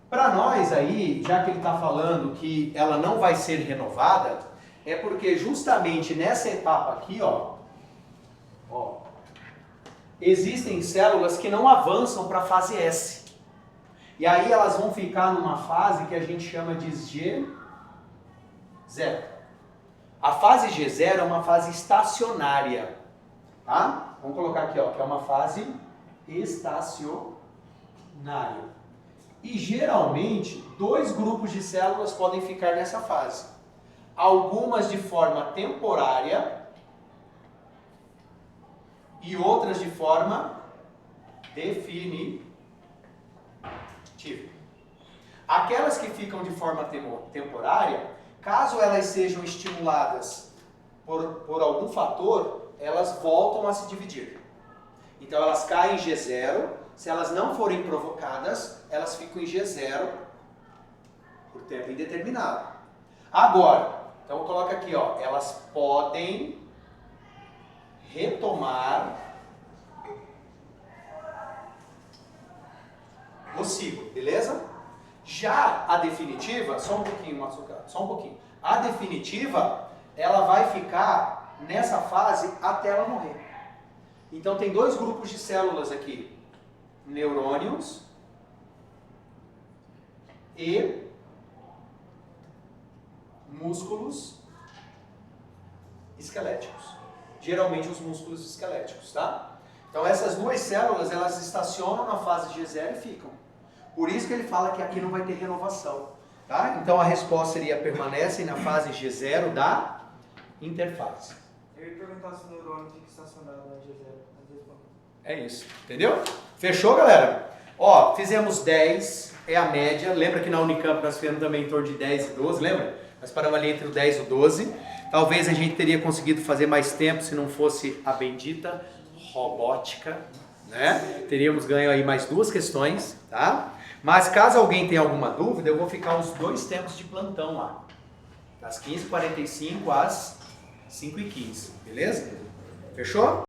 Para nós aí, já que ele está falando que ela não vai ser renovada, é porque justamente nessa etapa aqui, ó, existem células que não avançam para a fase S. E aí elas vão ficar numa fase que a gente chama de G0. A fase G0 é uma fase estacionária, tá? Vamos colocar aqui, ó, que é uma fase estacionária. E geralmente, 2 grupos de células podem ficar nessa fase. Algumas de forma temporária e outras de forma definitiva. Aquelas que ficam de forma temporária, caso elas sejam estimuladas por algum fator, elas voltam a se dividir. Então elas caem em G0, se elas não forem provocadas, elas ficam em G0 por tempo indeterminado. Agora, então coloca aqui, ó, elas podem retomar o ciclo, beleza? Já a definitiva, só um pouquinho, Matsukato, só um pouquinho. A definitiva, ela vai ficar nessa fase até ela morrer. Então tem 2 grupos de células aqui, neurônios e músculos esqueléticos. Geralmente os músculos esqueléticos, tá? Então essas 2 células, elas estacionam na fase G0 e ficam. Por isso que ele fala que aqui não vai ter renovação, tá? Então a resposta seria permanecem na fase G0 da interfase. Eu ia perguntar se o neurônio fica estacionado na G0. É isso, entendeu? Fechou, galera? Ó, fizemos 10, é a média. Lembra que na Unicamp nós fizemos também em torno de 10 e 12, lembra? Nós paramos ali entre o 10 e o 12. Talvez a gente teria conseguido fazer mais tempo se não fosse a bendita robótica, né? Teríamos ganho aí mais 2 questões, tá? Mas caso alguém tenha alguma dúvida, eu vou ficar os 2 tempos de plantão lá. Das 15h45 às 5h15, beleza? Fechou?